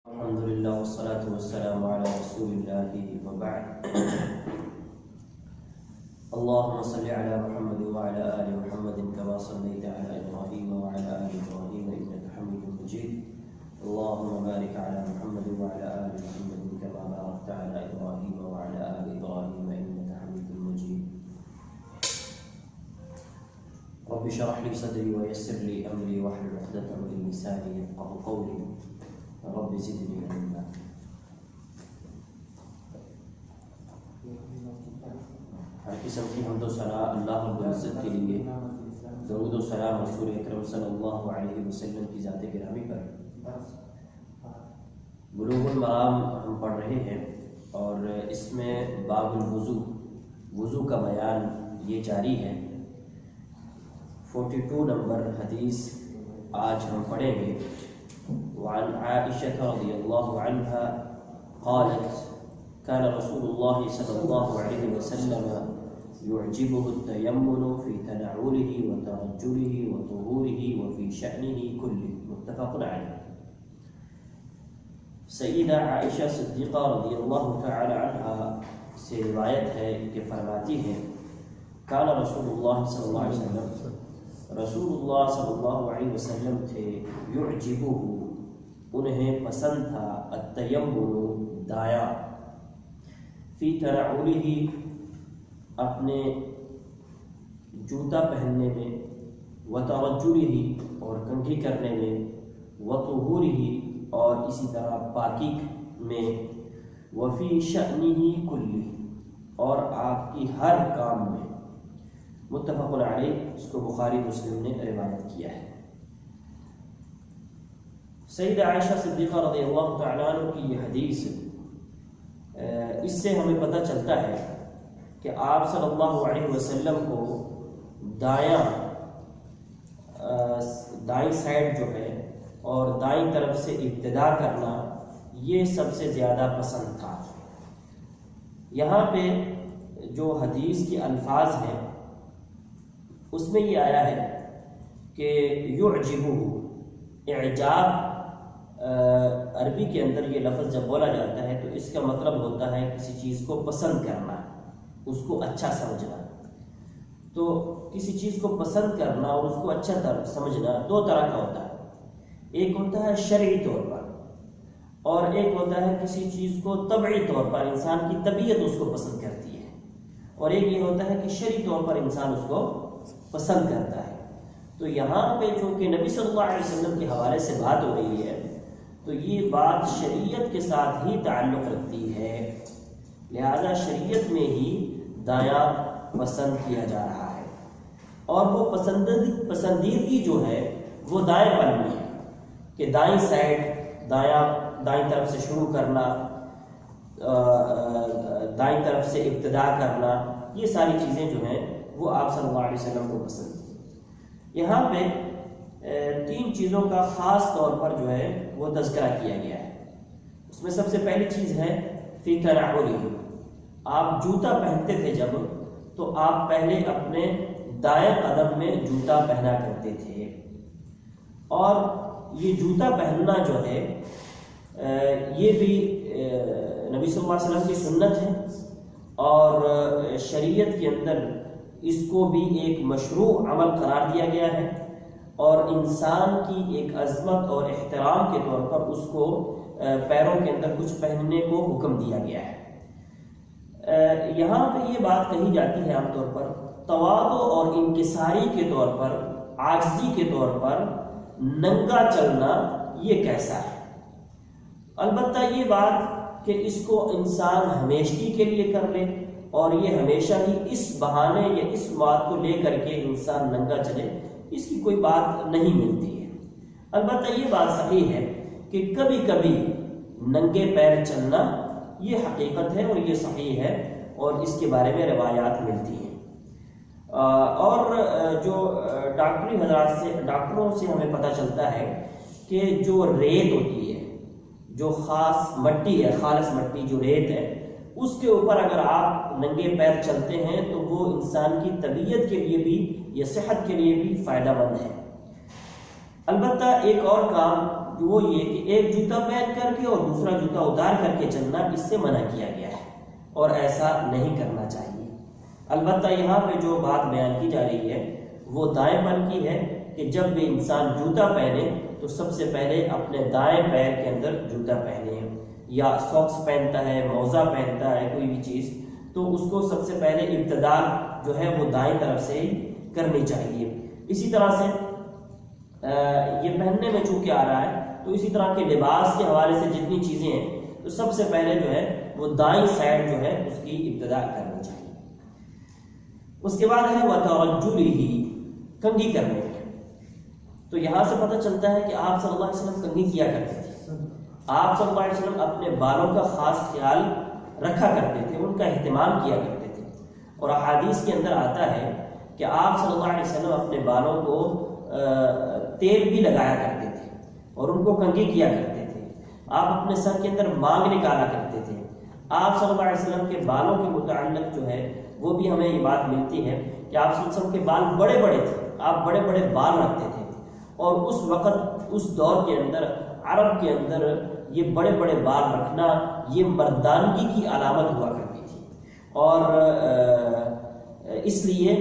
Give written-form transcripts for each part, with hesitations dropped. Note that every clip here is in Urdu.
الحمد لله والصلاة والسلام على رسول الله وبعد. اللهم صل على محمد وعلى آل محمد كما صليت على إبراهيم وعلى آل إبراهيم إنك حميد مجيد. اللهم بارك على محمد وعلى آل محمد كما باركت على إبراهيم وعلى آل إبراهيم إنك حميد مجيد. رب اشرح لي صدري ويسر لي أمري واحلل عقدة من لساني يفقهوا قولي. رب زدنی علما. ہر قسم کی حمد و ثنا اللہ رب العزت کے لیے، درود و سلام رسول اکرم صلی اللہ علیہ وسلم کی ذات گرامی پر. بلوغ المرام ہم پڑھ رہے ہیں اور اس میں باب الوضو، وضو کا بیان یہ جاری ہے. 42 نمبر حدیث آج ہم پڑھیں گے. وعن عائشة رضي الله عنها قالت كان رسول الله صلى الله عليه وسلم يعجبه التيمن في تنعله وترجله وطهوره وفي شأنه كله. متفق عليه. سیدہ عائشہ صدیقہ رضی اللہ تعالی عنہ سے روایت ہے کہ فرماتی ہیں کان رسول اللہ صلی اللہ علیہ وسلم، رسول اللہ صلی اللہ علیہ وسلم تھے، یعجبہ انہیں پسند تھا، التیمن دایاں، فی تنعلہ اپنے جوتا پہننے میں، وترجلہ اور کنگھی کرنے میں، وطہورہ اور اسی طرح پاکی میں، وفی شأنہ کلہ اور آپ کی ہر کام میں. متفق علیہ. اس کو بخاری مسلم نے روایت کیا ہے. سیدہ عائشہ صدیقہ رضی اللہ تعالیٰ عنہ کی یہ حدیث، اس سے ہمیں پتہ چلتا ہے کہ آپ صلی اللہ علیہ وسلم کو دائیں سائڈ جو ہے اور دائیں طرف سے ابتدا کرنا یہ سب سے زیادہ پسند تھا. یہاں پہ جو حدیث کے الفاظ ہیں اس میں یہ آیا ہے کہ یعجبہ، اعجاب عربی کے اندر یہ لفظ جب بولا جاتا ہے تو اس کا مطلب ہوتا ہے کسی چیز کو پسند کرنا، اس کو اچھا سمجھنا. تو کسی چیز کو پسند کرنا اور اس کو اچھا سمجھنا دو طرح کا ہوتا ہے. ایک ہوتا ہے شرعی طور پر اور ایک ہوتا ہے کسی چیز کو طبعی طور پر انسان کی طبیعت اس کو پسند کرتی ہے، اور ایک یہ ہوتا ہے کہ شرعی طور پر انسان اس کو پسند کرتا ہے. تو یہاں پہ چونکہ نبی صلی اللہ علیہ وسلم کے حوالے سے بات ہو رہی ہے تو یہ بات شریعت کے ساتھ ہی تعلق رکھتی ہے، لہذا شریعت میں ہی دایاں پسند کیا جا رہا ہے. اور وہ پسندیدگی جو ہے وہ دائیں پن میں ہے کہ دائیں سائڈ، دائیں طرف سے شروع کرنا، دائیں طرف سے ابتدا کرنا، یہ ساری چیزیں جو ہیں وہ آپ صلی اللہ علیہ وسلم کو پسند ہیں. یہاں پہ 3 چیزوں کا خاص طور پر جو ہے وہ تذکرہ کیا گیا ہے. اس میں سب سے پہلی چیز ہے فی تنعلہ. آپ جوتا پہنتے تھے جب تو آپ پہلے اپنے دائیں قدم میں جوتا پہنا کرتے تھے، اور یہ جوتا پہننا جو ہے یہ بھی نبی صلی اللہ علیہ وسلم کی سنت ہے اور شریعت کے اندر اس کو بھی ایک مشروع عمل قرار دیا گیا ہے، اور انسان کی ایک عظمت اور احترام کے طور پر اس کو پیروں کے اندر کچھ پہننے کو حکم دیا گیا ہے. یہاں پہ یہ بات کہی جاتی ہے عام طور پر تواضع اور انکساری کے طور پر، عاجزی کے طور پر ننگا چلنا یہ کیسا ہے. البتہ یہ بات کہ اس کو انسان ہمیشگی کے لیے کر لے اور یہ ہمیشہ ہی اس بہانے یا اس بات کو لے کر کے انسان ننگا چلے، اس کی کوئی بات نہیں ملتی ہے. البتہ یہ بات صحیح ہے کہ کبھی کبھی ننگے پیر چلنا یہ حقیقت ہے اور یہ صحیح ہے، اور اس کے بارے میں روایات ملتی ہیں. اور جو ڈاکٹری حضرات سے، ڈاکٹروں سے ہمیں پتہ چلتا ہے کہ جو ریت ہوتی ہے، جو خاص مٹی ہے، خالص مٹی جو ریت ہے، اس کے اوپر اگر آپ ننگے پیر چلتے ہیں تو وہ انسان کی طبیعت کے لیے بھی یا صحت کے لیے بھی فائدہ مند ہے. البتہ ایک اور کام وہ یہ کہ ایک جوتا پہن کر کے اور دوسرا جوتا اتار کر کے چلنا اس سے منع کیا گیا ہے اور ایسا نہیں کرنا چاہیے۔ البتہ یہاں پہ جو بات بیان کی جا رہی ہے وہ دائیں پن کی ہے کہ جب بھی انسان جوتا پہنے تو سب سے پہلے اپنے دائیں پیر کے اندر جوتا پہنے، یا ساکس پہنتا ہے، موزہ پہنتا ہے، کوئی بھی چیز، تو اس کو سب سے پہلے ابتدا جو ہے وہ دائیں طرف سے ہی کرنی چاہیے۔ اسی طرح سے یہ پہننے میں چونکہ آ رہا ہے تو اسی طرح کے لباس کے حوالے سے جتنی چیزیں ہیں تو سب سے پہلے جو ہے وہ دائیں سائڈ جو ہے اس کی ابتدا کرنی چاہیے۔ اس کے بعد ہے وَتَرَجُّلِهِ، کنگھی کرنے کے۔ تو یہاں سے پتہ چلتا ہے کہ آپ صلی اللہ علیہ وسلم کنگھی کیا کرتے تھے۔ آپ صلی اللہ علیہ وسلم اپنے بالوں کا خاص خیال رکھا کرتے تھے، ان کا اہتمام کیا کرتے تھے، اور احادیث کے اندر آتا ہے کہ آپ صلی اللہ علیہ وسلم اپنے بالوں کو تیل بھی لگایا کرتے تھے اور ان کو کنگھی کیا کرتے تھے۔ آپ اپنے سر کے اندر مانگ نکالا کرتے تھے۔ آپ صلی اللہ علیہ وسلم کے بالوں کے متعلق جو ہے وہ بھی ہمیں یہ بات ملتی ہے کہ آپ صلی اللہ علیہ وسلم کے بال بڑے بڑے تھے، آپ بڑے بڑے بال رکھتے تھے، اور اس وقت اس دور کے اندر عرب کے اندر یہ بڑے بڑے بال رکھنا یہ مردانگی کی علامت ہوا کرتی تھی، اور اس لیے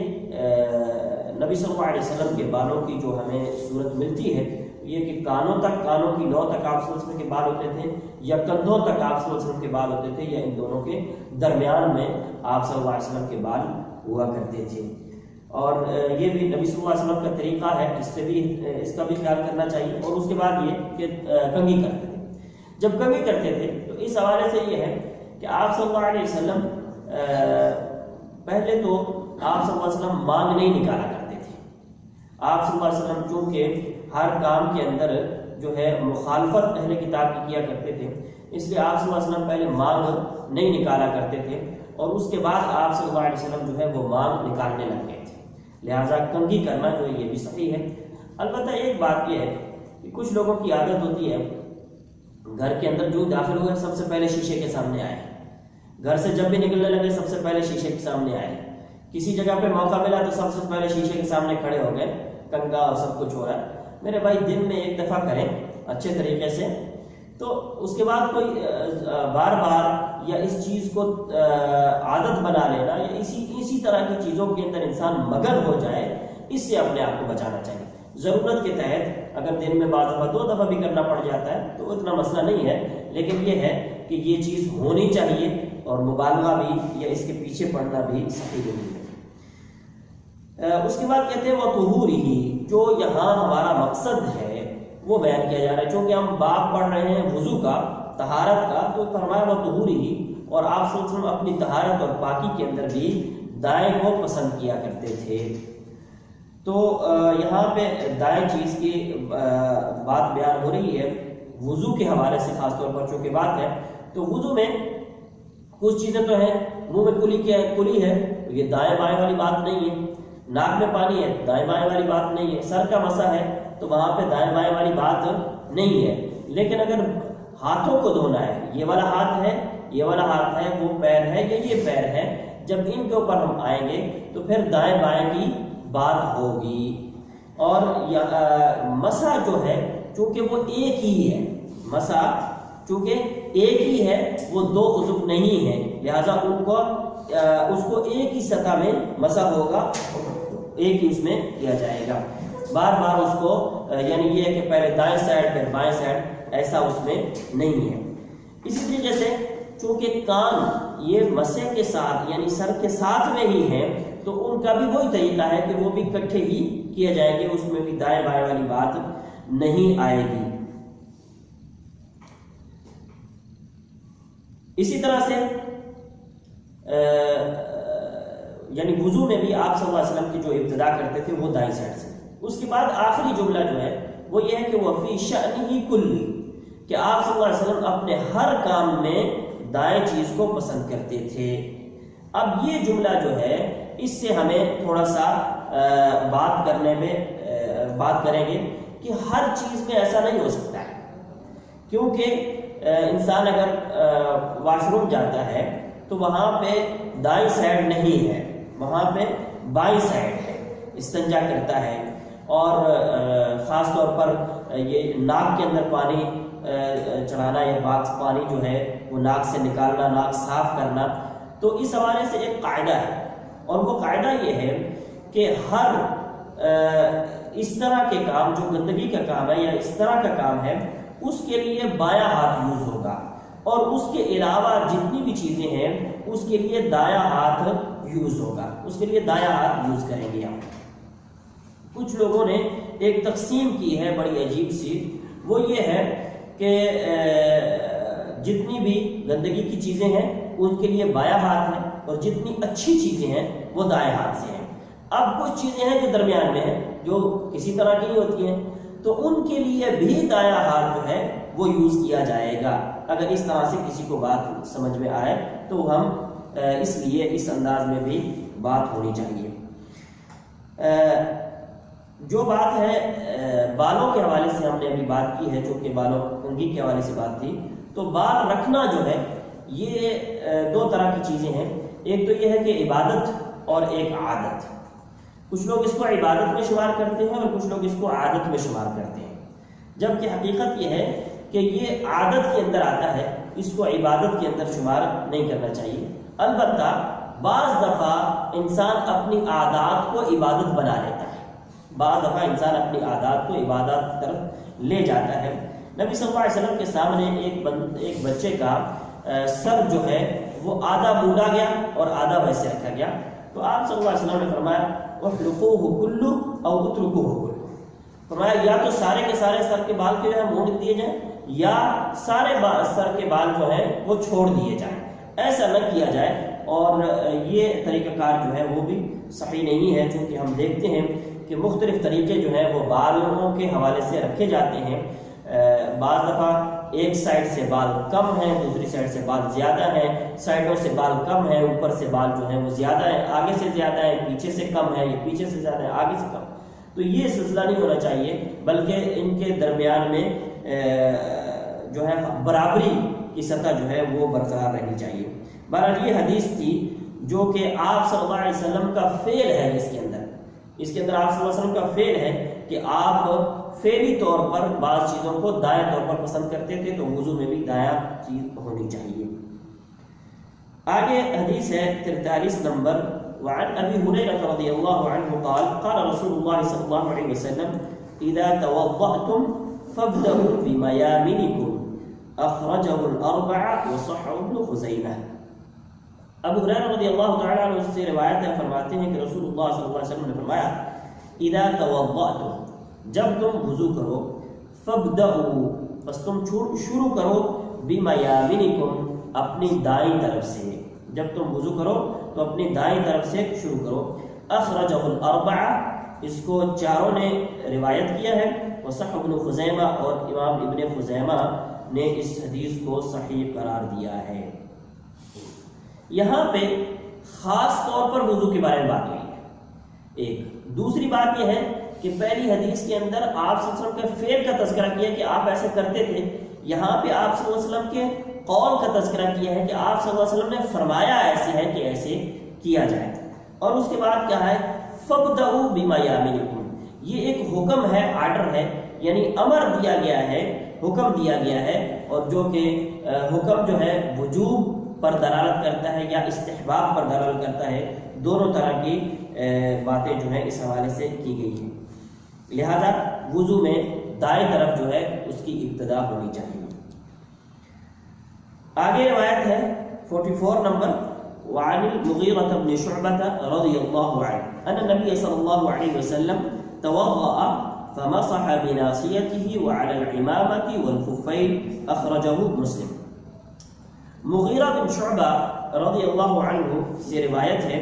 نبی صلی اللہ علیہ وسلم کے بالوں کی جو ہمیں صورت ملتی ہے یہ کہ کانوں تک، کانوں کی لو تک آپ صلی اللہ علیہ وسلم کے بال ہوتے تھے، یا کندھوں تک آپ صلی اللہ علیہ وسلم کے بال ہوتے تھے، یا ان دونوں کے درمیان میں آپ صلی اللہ علیہ وسلم کے بال ہوا کرتے تھے۔ اور یہ بھی نبی صلی اللہ علیہ وسلم کا طریقہ ہے، اس سے بھی اس کا بھی خیال کرنا چاہیے۔ اور اس کے بعد یہ کہ کنگھی کرتے تھے۔ جب کنگھی کرتے تھے تو اس حوالے سے یہ ہے کہ آپ صلی اللہ علیہ وسلم پہلے تو آپ صلی اللہ علیہ وسلم مانگ نہیں نکالا کرتے تھے۔ آپ صلی اللہ علیہ وسلم چونکہ ہر کام کے اندر جو ہے مخالفت اہل کتاب کی کیا کرتے تھے، اس لیے آپ صلی اللہ علیہ وسلم پہلے مانگ نہیں نکالا کرتے تھے، اور اس کے بعد آپ صلی اللہ علیہ وسلم جو ہے وہ مانگ نکالنے لگ گئے تھے۔ لہٰذا کنگھی کرنا جو ہے یہ بھی صحیح ہے۔ البتہ ایک بات یہ ہے کہ کچھ لوگوں کی عادت ہوتی ہے گھر کے اندر جو داخل ہوئے سب سے پہلے شیشے کے سامنے آئے، گھر سے جب بھی نکلنے لگے سب سے پہلے شیشے کے سامنے آئے، کسی جگہ پہ موقع ملا تو سب سے پہلے شیشے کے سامنے کھڑے ہو گئے، کنگھا اور سب کچھ ہو رہا ہے۔ میرے بھائی دن میں ایک دفعہ کریں اچھے طریقے سے، تو اس کے بعد کوئی بار بار یا اس چیز کو عادت بنا لینا یا اسی طرح کی چیزوں کے اندر انسان مگن ہو جائے، اس سے اپنے آپ کو بچانا چاہیے۔ ضرورت کے تحت اگر دن میں بعض دفعہ 2 دفعہ بھی کرنا پڑ جاتا ہے تو اتنا مسئلہ نہیں ہے، لیکن یہ ہے کہ یہ چیز ہونی چاہیے، اور مبالغہ بھی یا اس کے پیچھے پڑنا بھی صحیح نہیں ہے۔ اس کے بعد کہتے ہیں وہ طہورہ، جو یہاں ہمارا مقصد ہے وہ بیان کیا جا رہا ہے۔ چونکہ ہم باب پڑھ رہے ہیں وضو کا، طہارت کا، تو فرمایا وہ طہورہ، اور آپ صلی اللہ علیہ وسلم اپنی طہارت اور پاکی کے اندر بھی دائیں کو پسند کیا کرتے تھے۔ تو یہاں پہ دائیں چیز کی بات بیان ہو رہی ہے وضو کے حوالے سے، خاص طور پر چونکہ بات ہے، تو وضو میں کچھ چیزیں تو ہیں، منہ میں کلی ہے تو یہ دائیں بائیں والی بات نہیں ہے، ناک میں پانی ہے دائیں بائیں والی بات نہیں ہے، سر کا مسح ہے تو وہاں پہ دائیں بائیں والی بات نہیں ہے۔ لیکن اگر ہاتھوں کو دھونا ہے، یہ والا ہاتھ ہے، یہ والا ہاتھ ہے، وہ پیر ہے یا یہ پیر ہے، جب ان کے اوپر ہم آئیں گے تو پھر دائیں بائیں کی بات ہوگی۔ اور مسح جو ہے چونکہ وہ ایک ہی ہے، مسح چونکہ ایک ہی ہے، وہ 2 عضو نہیں ہے، لہٰذا اس کو ایک ہی سطح میں مسح ہوگا، ایک ہی اس میں کیا جائے گا، بار بار اس کو یعنی یہ ہے کہ پہلے دائیں سائڈ پھر بائیں سائڈ، ایسا اس میں نہیں ہے۔ اسی طریقے سے چونکہ کان یہ مسح کے ساتھ یعنی سر کے ساتھ میں ہی ہے، تو ان کا بھی وہی طریقہ ہے کہ وہ بھی اکٹھے ہی کیے جائیں گے، اس میں بھی دائیں بائیں والی بات نہیں آئے گی۔ اسی طرح سے یعنی وضو میں بھی آپ صلی اللہ علیہ وسلم کی جو ابتدا کرتے تھے وہ دائیں سائڈ سے۔ اس کے بعد آخری جملہ جو ہے وہ یہ ہے کہ وہ فی شأنہ کلی، کہ آپ صلی اللہ علیہ وسلم اپنے ہر کام میں دائیں چیز کو پسند کرتے تھے۔ اب یہ جملہ جو ہے اس سے ہمیں تھوڑا سا بات کریں گے کہ ہر چیز میں ایسا نہیں ہو سکتا ہے، کیونکہ انسان اگر واش روم جاتا ہے تو وہاں پہ دائیں سائڈ نہیں ہے، وہاں پہ بائیں سائڈ ہے، استنجا کرتا ہے اور خاص طور پر یہ ناک کے اندر پانی چڑھانا یا پانی جو ہے وہ ناک سے نکالنا، ناک صاف کرنا، تو اس حوالے سے ایک قاعدہ ہے، اور وہ قاعدہ یہ ہے کہ ہر اس طرح کے کام جو گندگی کا کام ہے یا اس طرح کا کام ہے اس کے لیے بایاں ہاتھ یوز ہوگا، اور اس کے علاوہ جتنی بھی چیزیں ہیں اس کے لیے دایاں ہاتھ یوز ہوگا، اس کے لیے دایاں ہاتھ یوز کریں گے ہم۔ کچھ لوگوں نے ایک تقسیم کی ہے بڑی عجیب سی، وہ یہ ہے کہ جتنی بھی گندگی کی چیزیں ہیں ان کے لیے بایاں ہاتھ ہے، اور جتنی اچھی چیزیں ہیں وہ دائیں ہاتھ سے ہیں۔ اب کچھ چیزیں ہیں جو درمیان میں ہیں، جو کسی طرح کی نہیں ہوتی ہیں، تو ان کے لیے بھی دایاں ہاتھ جو ہے وہ یوز کیا جائے گا۔ اگر اس طرح سے کسی کو بات سمجھ میں آئے تو ہم اس لیے اس انداز میں بھی بات ہونی چاہیے۔ جو بات ہے بالوں کے حوالے سے ہم نے ابھی بات کی ہے، جو کہ بالوں کنگھی کے حوالے سے بات تھی، تو بال رکھنا جو ہے یہ دو طرح کی چیزیں ہیں۔ ایک تو یہ ہے کہ عبادت اور ایک عادت۔ کچھ لوگ اس کو عبادت میں شمار کرتے ہیں اور کچھ لوگ اس کو عادت میں شمار کرتے ہیں، جبکہ حقیقت یہ ہے کہ یہ عادت کے اندر آتا ہے، اس کو عبادت کے اندر شمار نہیں کرنا چاہیے۔ البتہ بعض دفعہ انسان اپنی عادات کو عبادت بنا لیتا ہے، بعض دفعہ انسان اپنی عادات کو عبادت کی طرف لے جاتا ہے۔ نبی صلی اللہ علیہ وسلم کے سامنے ایک بچے کا سر جو ہے وہ آدھا بوڑھا گیا اور آدھا ویسے رکھا گیا، تو آپ صلی اللہ علیہ وسلم نے فرمایا احلقوہ کلہ او اترکوہ کلہ، فرمایا یا تو سارے کے سارے سر کے بال کے جو ہے موڑ دیے جائیں، یا سارے سر کے بال جو ہے وہ چھوڑ دیے جائیں، ایسا نہ کیا جائے۔ اور یہ طریقہ کار جو ہے وہ بھی صحیح نہیں ہے، چونکہ ہم دیکھتے ہیں کہ مختلف طریقے جو ہیں وہ بالوں کے حوالے سے رکھے جاتے ہیں۔ بعض دفعہ ایک سائڈ سے بال کم ہیں، دوسری سائڈ سے بال زیادہ ہیں، سائڈوں سے بال کم ہیں، اوپر سے بال جو ہیں وہ زیادہ ہیں، آگے سے زیادہ ہیں، پیچھے سے کم ہے، یا پیچھے سے زیادہ ہے، آگے سے کم۔ تو یہ سلسلہ نہیں ہونا چاہیے، بلکہ ان کے درمیان میں جو ہے برابری کی سطح جو ہے وہ برقرار رہنی چاہیے۔ بہرحال یہ حدیث تھی جو کہ آپ صلی اللہ علیہ وسلم کا فعل ہے، اس کے اندر آپ صلی اللہ علیہ وسلم کا فعل ہے کہ آپ فعلی طور پر بعض چیزوں کو دائیں طور پر پسند کرتے تھے، تو وضو میں بھی دایاں چیز ہونی چاہیے۔ آگے حدیث ہے 43 نمبر، وعن ابی ہریرہ رضی اللہ عنہ قال قال رسول اللہ صلی اللہ علیہ وسلم اذا توضأتم فابدؤوا بمیامنکم اخرجہ الاربعہ وصححہ ابن خزیمہ۔ ابو ہریرہ رضی اللہ تعالیٰ عنہ سے روایت ہے، فرماتے ہیں کہ رسول اللہ صلی اللہ علیہ وسلم نے فرمایا اذا توضأتم، جب تم وضو کرو، فابدؤوا، بس تم شروع کرو، بمیامنکم، اپنی دائیں طرف سے، جب تم وضو کرو تو اپنی دائیں طرف سے شروع کرو۔ اخرجہ الاربعہ، اس کو چاروں نے روایت کیا ہے، وصححہ ابن خزیمہ، اور امام ابن خزیمہ نے اس حدیث کو صحیح قرار دیا ہے۔ یہاں پہ خاص طور پر وضو کے بارے میں بات ہوئی ہے۔ ایک دوسری بات یہ ہے کہ پہلی حدیث کے اندر آپ صلی اللہ علیہ وسلم کے فعل کا تذکرہ کیا کہ آپ ایسے کرتے تھے، یہاں پہ آپ صلی اللہ علیہ وسلم کے قول کا تذکرہ کیا ہے کہ آپ صلی اللہ علیہ وسلم نے فرمایا ایسے ہے کہ ایسے کیا جائے، اور اس کے بعد کیا ہے فابدؤوا بمیامنکم، یہ ایک حکم ہے، آرڈر ہے، یعنی امر دیا گیا ہے، حکم دیا گیا ہے، اور جو کہ حکم جو ہے وجوب پر دلالت کرتا ہے یا استحباب پر دلالت کرتا ہے، دونوں طرح کی باتیں جو ہیں اس حوالے سے کی گئی ہیں۔ لہذا وضو میں دائیں طرف جو ہے اس کی ابتدا ہونی چاہیے۔ آگے روایت ہے 44 نمبر، وعن المغیرة بن شعبة رضی اللہ عنہ ان النبی صلی اللہ علیہ وسلم توضأ فمسح بناصیته وعلى العمامة والخفين، اخرجہ مسلم۔ مغیرہ بن شعبہ رضی اللہ عنہ سے روایت ہے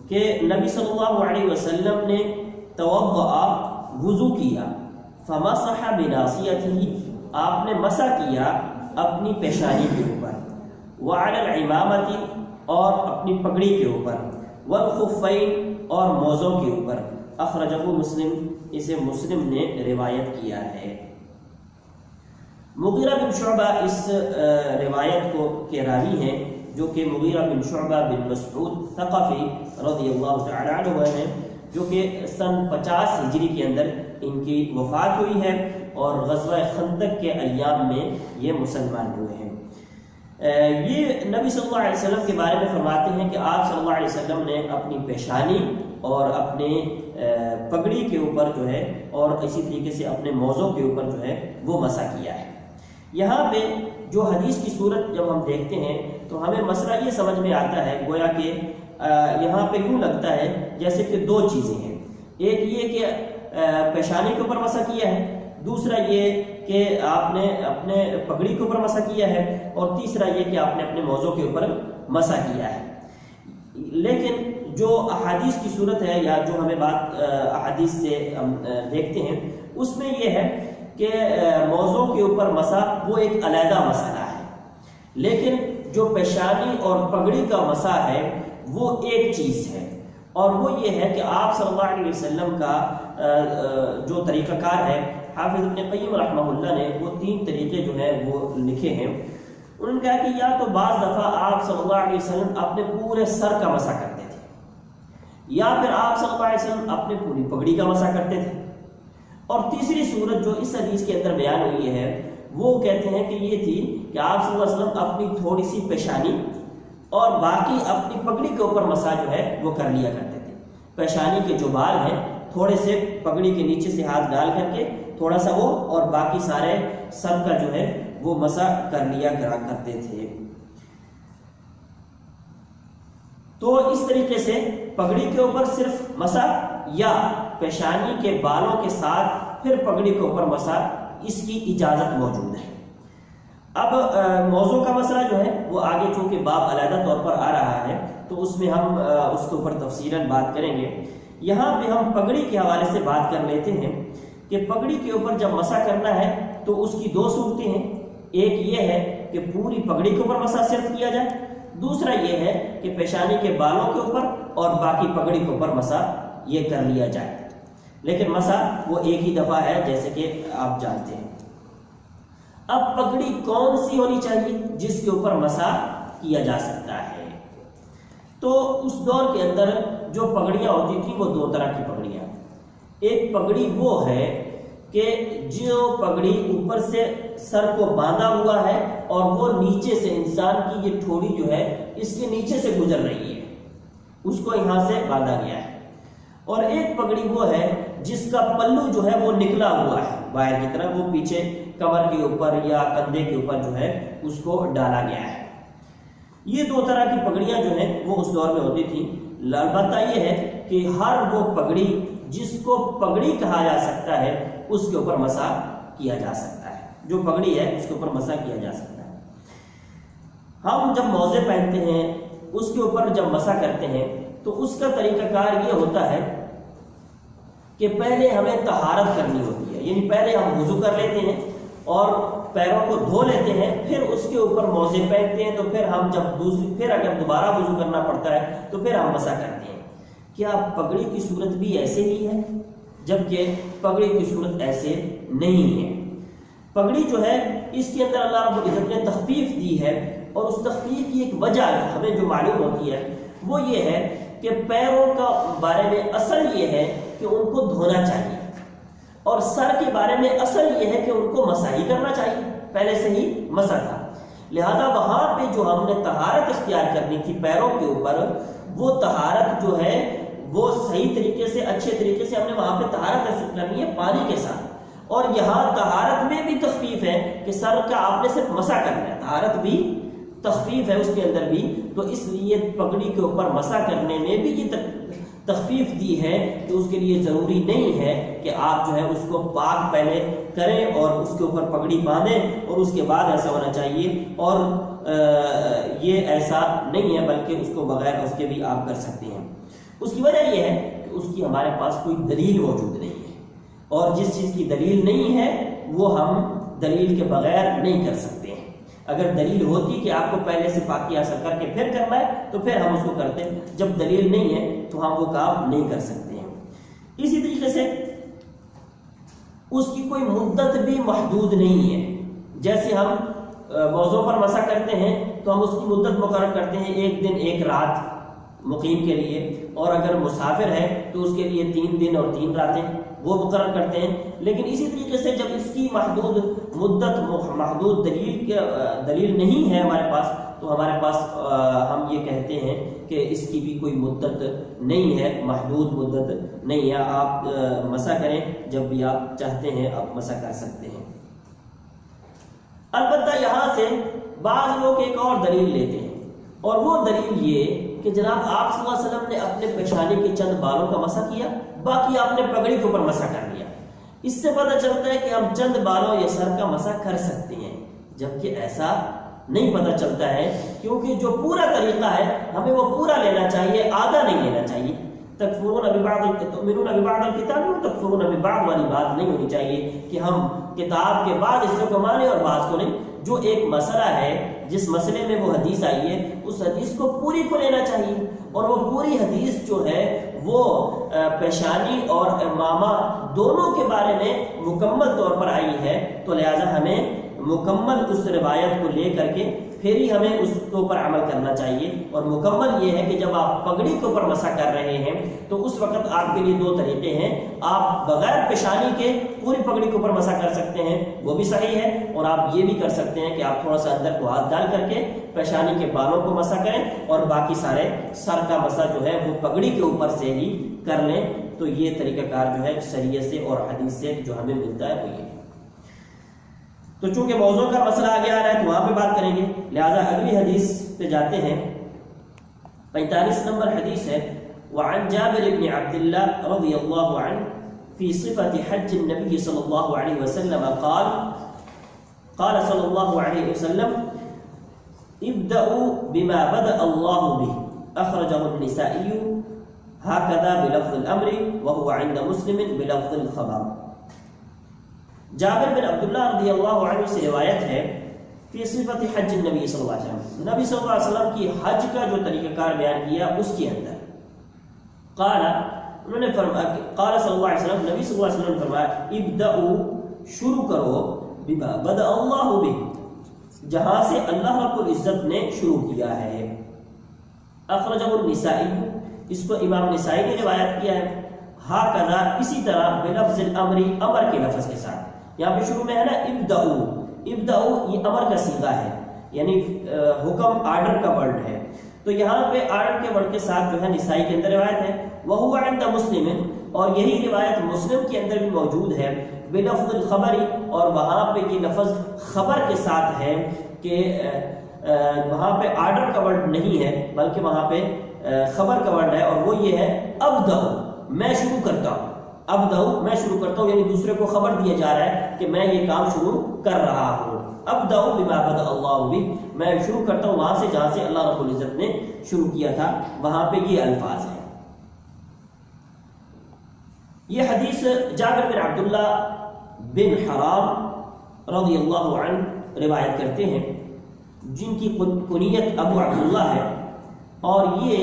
کہ نبی صلی اللہ علیہ وسلم نے توضأ، وضو کیا، فمسح بناصیته، آپ نے مسح کیا اپنی پیشانی کے اوپر، وعلی العمامۃ، اور اپنی پگڑی کے اوپر، والخفین، اور موزوں کے اوپر، اخرجہ مسلم، اسے مسلم نے روایت کیا ہے۔ مغیرہ بن شعبہ اس روایت کو کے راوی ہیں، جو کہ مغیرہ بن شعبہ بن مسعود ثقفی رضی اللہ تعالی عنہ ہیں، جو کہ سن 50 ہجری کے اندر ان کی وفات ہوئی ہے، اور غزوہ خندق کے ایام میں یہ مسلمان ہوئے ہیں۔ یہ نبی صلی اللہ علیہ وسلم کے بارے میں فرماتے ہیں کہ آپ صلی اللہ علیہ وسلم نے اپنی پیشانی اور اپنے پگڑی کے اوپر جو ہے، اور اسی طریقے سے اپنے موزوں کے اوپر جو ہے وہ مسح کیا ہے۔ یہاں پہ جو حدیث کی صورت جب ہم دیکھتے ہیں تو ہمیں مسئلہ یہ سمجھ میں آتا ہے، گویا کہ یہاں پہ یوں لگتا ہے جیسے کہ دو چیزیں ہیں، ایک یہ کہ پیشانی کے اوپر مسح کیا ہے، دوسرا یہ کہ آپ نے اپنے پگڑی کے اوپر مسح کیا ہے، اور تیسرا یہ کہ آپ نے اپنے موزوں کے اوپر مسح کیا ہے۔ لیکن جو احادیث کی صورت ہے، یا جو ہمیں بات احادیث سے ہم دیکھتے ہیں، اس میں یہ ہے کہ موزوں کے اوپر مسح وہ ایک علیحدہ مسئلہ ہے، لیکن جو پیشانی اور پگڑی کا مسح ہے وہ ایک چیز ہے، اور وہ یہ ہے کہ آپ صلی اللہ علیہ وسلم کا جو طریقہ کار ہے، حافظ ابن قیم رحمہ اللہ نے وہ 3 طریقے جو ہیں وہ لکھے ہیں۔ انہوں نے کہا کہ یا تو بعض دفعہ آپ صلی اللہ علیہ وسلم اپنے پورے سر کا مسح کرتے تھے، یا پھر آپ صلی اللہ علیہ وسلم اپنے پوری پگڑی کا مسح کرتے تھے، اور تیسری صورت جو اس حدیث کے اندر بیان ہوئی ہے وہ کہتے ہیں کہ یہ تھی کہ آپ صلی اللہ علیہ وسلم اپنی تھوڑی سی پیشانی اور باقی اپنی پگڑی کے اوپر مسح جو ہے وہ کر لیا کرتے تھے۔ پیشانی کے جو بال ہیں تھوڑے سے پگڑی کے نیچے سے ہاتھ ڈال کر کے تھوڑا سا وہ، اور باقی سارے سر کا جو ہے وہ مسح کر لیا کرتے تھے۔ تو اس طریقے سے پگڑی کے اوپر صرف مسح، یا پیشانی کے بالوں کے ساتھ پھر پگڑی کے اوپر مسح، اس کی اجازت موجود ہے۔ اب موضوع کا مسئلہ جو ہے وہ آگے چونکہ باب علیحدہ طور پر آ رہا ہے تو اس میں ہم اس کے اوپر تفصیلاً بات کریں گے۔ یہاں پہ ہم پگڑی کے حوالے سے بات کر لیتے ہیں کہ پگڑی کے اوپر جب مسح کرنا ہے تو اس کی 2 صورتیں ہیں، ایک یہ ہے کہ پوری پگڑی کے اوپر مسح صرف کیا جائے، دوسرا یہ ہے کہ پیشانی کے بالوں کے اوپر اور باقی پگڑی کے اوپر مسح یہ کر لیا جائے، لیکن مسح وہ ایک ہی دفعہ ہے جیسے کہ آپ جانتے ہیں۔ اب پگڑی کون سی ہونی چاہیے جس کے اوپر مسح کیا جا سکتا ہے؟ تو اس دور کے اندر جو پگڑیاں ہوتی تھیں وہ 2 طرح کی پگڑیاں، ایک پگڑی وہ ہے کہ جو پگڑی اوپر سے سر کو باندھا ہوا ہے اور وہ نیچے سے انسان کی یہ ٹھوڑی جو ہے اس کے نیچے سے گزر رہی ہے، اس کو یہاں سے باندھا گیا ہے، اور ایک پگڑی وہ ہے جس کا پلو جو ہے وہ نکلا ہوا ہے باہر کی طرف، وہ پیچھے کمر کے اوپر یا کندھے کے اوپر جو ہے اس کو ڈالا گیا ہے۔ یہ 2 طرح کی پگڑیاں جو ہیں وہ اس دور میں ہوتی تھیں۔ البتہ یہ ہے کہ ہر وہ پگڑی جس کو پگڑی کہا جا سکتا ہے اس کے اوپر مسح کیا جا سکتا ہے، جو پگڑی ہے اس کے اوپر مسح کیا جا سکتا ہے۔ ہم جب موزے پہنتے ہیں اس کے اوپر جب مسح کرتے ہیں تو اس کا طریقہ کار یہ ہوتا ہے کہ پہلے ہمیں طہارت کرنی ہوتی ہے، یعنی پہلے ہم وضو کر لیتے ہیں اور پیروں کو دھو لیتے ہیں، پھر اس کے اوپر موزے پہنتے ہیں، تو پھر ہم جب پھر اگر دوبارہ وضو کرنا پڑتا ہے تو پھر ہم مسح کرتے ہیں۔ کیا پگڑی کی صورت بھی ایسے ہی ہے؟ جبکہ پگڑی کی صورت ایسے نہیں ہے۔ پگڑی جو ہے اس کے اندر اللہ رب العزت نے تخفیف دی ہے، اور اس تخفیف کی ایک وجہ ہمیں جو معلوم ہوتی ہے وہ یہ ہے کہ پیروں کا بارے میں اصل یہ ہے کہ ان کو دھونا چاہیے، اور سر کے بارے میں اصل یہ ہے کہ ان کو مسح ہی کرنا چاہیے، پہلے سے ہی مسح تھا۔ لہذا وہاں پہ جو ہم نے طہارت اختیار کرنی تھی پیروں کے اوپر، وہ طہارت جو ہے وہ صحیح طریقے سے اچھے طریقے سے ہم نے وہاں پہ طہارت حاصل کرنی ہے پانی کے ساتھ، اور یہاں طہارت میں بھی تخفیف ہے کہ سر کا آپ نے صرف مسح کرنا ہے، طہارت بھی تخفیف ہے اس کے اندر بھی، تو اس لیے پگڑی کے اوپر مسح کرنے میں بھی یہ تخفیف دی ہے کہ اس کے لیے ضروری نہیں ہے کہ آپ جو ہے اس کو پاک پہلے کریں اور اس کے اوپر پگڑی باندھیں اور اس کے بعد ایسا ہونا چاہیے، اور یہ ایسا نہیں ہے، بلکہ اس کو بغیر اس کے بھی آپ کر سکتے ہیں۔ اس کی وجہ یہ ہے کہ اس کی ہمارے پاس کوئی دلیل موجود نہیں ہے، اور جس چیز کی دلیل نہیں ہے وہ ہم دلیل کے بغیر نہیں کر سکتے ہیں۔ اگر دلیل ہوتی کہ آپ کو پہلے سے پاکی حاصل کر کے پھر کرنا ہے تو پھر ہم اس کو کرتے ہیں، جب دلیل نہیں ہے تو ہم وہ کام نہیں کر سکتے ہیں۔ اسی طریقے سے اس کی کوئی مدت بھی محدود نہیں ہے، جیسے ہم موضوع پر مسح کرتے ہیں تو ہم اس کی مدت مقرر کرتے ہیں 1 دن 1 رات، مقیم کے لیے، اور اگر مسافر ہے تو اس کے لیے 3 دن اور 3 راتیں وہ مقرر کرتے ہیں۔ لیکن اسی طریقے سے جب اس کی محدود مدت، محدود دلیل نہیں ہے ہمارے پاس، تو ہمارے پاس ہم یہ کہتے ہیں کہ اس کی بھی کوئی مدت نہیں ہے، محدود مدت نہیں ہے، آپ مسح کریں جب بھی آپ چاہتے ہیں، آپ مسح کر سکتے ہیں۔ البتہ یہاں سے بعض لوگ ایک اور دلیل لیتے ہیں، اور وہ دلیل یہ کہ جناب آپ صلی اللہ علیہ وسلم نے اپنے پیشانی کے چند بالوں کا مسح کیا، باقی آپ نے پگڑی کے اوپر مسح کر لیا۔ اس سے پتہ چلتا ہے کہ ہم چند بالوں یا سر کا مسح کر سکتے ہیں، جبکہ ایسا نہیں پتہ چلتا ہے، کیونکہ جو پورا طریقہ ہے ہمیں وہ پورا لینا چاہیے، آدھا نہیں لینا چاہیے۔ تکفرون ببعض تؤمنون ببعض الکتاب وتکفرون ببعض والی بات نہیں ہونی چاہیے کہ ہم کتاب کے بعد حصوں کو مانیں اور بعض کو نہیں۔ جو ایک مسئلہ ہے، جس مسئلے میں وہ حدیث آئی ہے، اس حدیث کو پوری کو لینا چاہیے، اور وہ پوری حدیث جو ہے وہ پیشانی اور امامہ دونوں کے بارے میں مکمل طور پر آئی ہے، تو لہٰذا ہمیں مکمل اس روایت کو لے کر کے پھر ہی ہمیں اس کے اوپر عمل کرنا چاہیے۔ اور مکمل یہ ہے کہ جب آپ پگڑی کے اوپر مسح کر رہے ہیں تو اس وقت آپ کے لیے 2 طریقے ہیں، آپ بغیر پیشانی کے پوری پگڑی کے اوپر مسح کر سکتے ہیں، وہ بھی صحیح ہے، اور آپ یہ بھی کر سکتے ہیں کہ آپ تھوڑا سا اندر کو ہاتھ ڈال کر کے پیشانی کے بالوں کو مسح کریں، اور باقی سارے سر کا مسح جو ہے وہ پگڑی کے اوپر سے ہی کر لیں۔ تو یہ طریقہ کار جو ہے شریعت سے اور حدیث سے جو ہمیں ملتا ہے وہ یہ۔ تو چونکہ موضوع کا مسئلہ آگے آ رہا ہے تو وہاں پہ بات کریں گے، لہذا اگلی حدیث پہ جاتے ہیں۔ 45 نمبر حدیث ہے، وعن جابر بن عبد الله رضی اللہ عنہ فی صفة حج النبی صلی اللہ علیہ وسلم قال صلی اللہ علیہ وسلم ابدأوا بما بدأ اللہ به اخرجہ النسائی هكذا بلفظ الامر وهو عند مسلم بلفظ الخبر۔ جابر بن عبداللہ رضی اللہ عنہ سے روایت ہے، فی صفت حج النبی صلی اللہ علیہ وسلم، نبی صلی اللہ علیہ وسلم کی حج کا جو طریقہ کار بیان کیا اس کے اندر قال، انہوں نے فرمایا، قال صلی اللہ علیہ وسلم، نبی صلی اللہ علیہ وسلم نے فرمایا ابدأوا، شروع کرو، بما بدأ اللہ به، جہاں سے اللہ رب العزت نے شروع کیا ہے۔ اخرجہ النسائی، اس کو امام نسائی نے روایت کیا ہے، ہاکذا، اسی طرح، بلفظ الامر، امر کے لفظ کے ساتھ۔ یہاں پہ شروع میں ہے نا ابدعو، ابدعو یہ امر کا صیغہ ہے، یعنی حکم، آرڈر کا ورڈ ہے، تو یہاں پہ آرڈر کے ورڈ کے ساتھ جو ہے نسائی کے اندر روایت ہے، وَهُوَ عِنْدَ مُسْلِمٍ، اور یہی روایت مسلم کے اندر بھی موجود ہے، بلفظ الخبر، اور وہاں پہ یہ لفظ خبر کے ساتھ ہے کہ وہاں پہ آرڈر کا ورڈ نہیں ہے بلکہ وہاں پہ خبر کا ورڈ ہے، اور وہ یہ ہے ابدعو، میں شروع کرتا ہوں، ابدعو میں شروع کرتا ہوں، یعنی دوسرے کو خبر دیا جا رہا ہے کہ میں یہ کام شروع کر رہا ہوں۔ ابدعو بما بدأ اللہ به، میں شروع کرتا ہوں وہاں سے جہاں سے اللہ رب العزت نے شروع کیا تھا، وہاں پہ یہ الفاظ ہیں۔ یہ حدیث جابر بن عبداللہ بن حرام رضی اللہ عنہ روایت کرتے ہیں، جن کی کنیت ابو عبداللہ ہے، اور یہ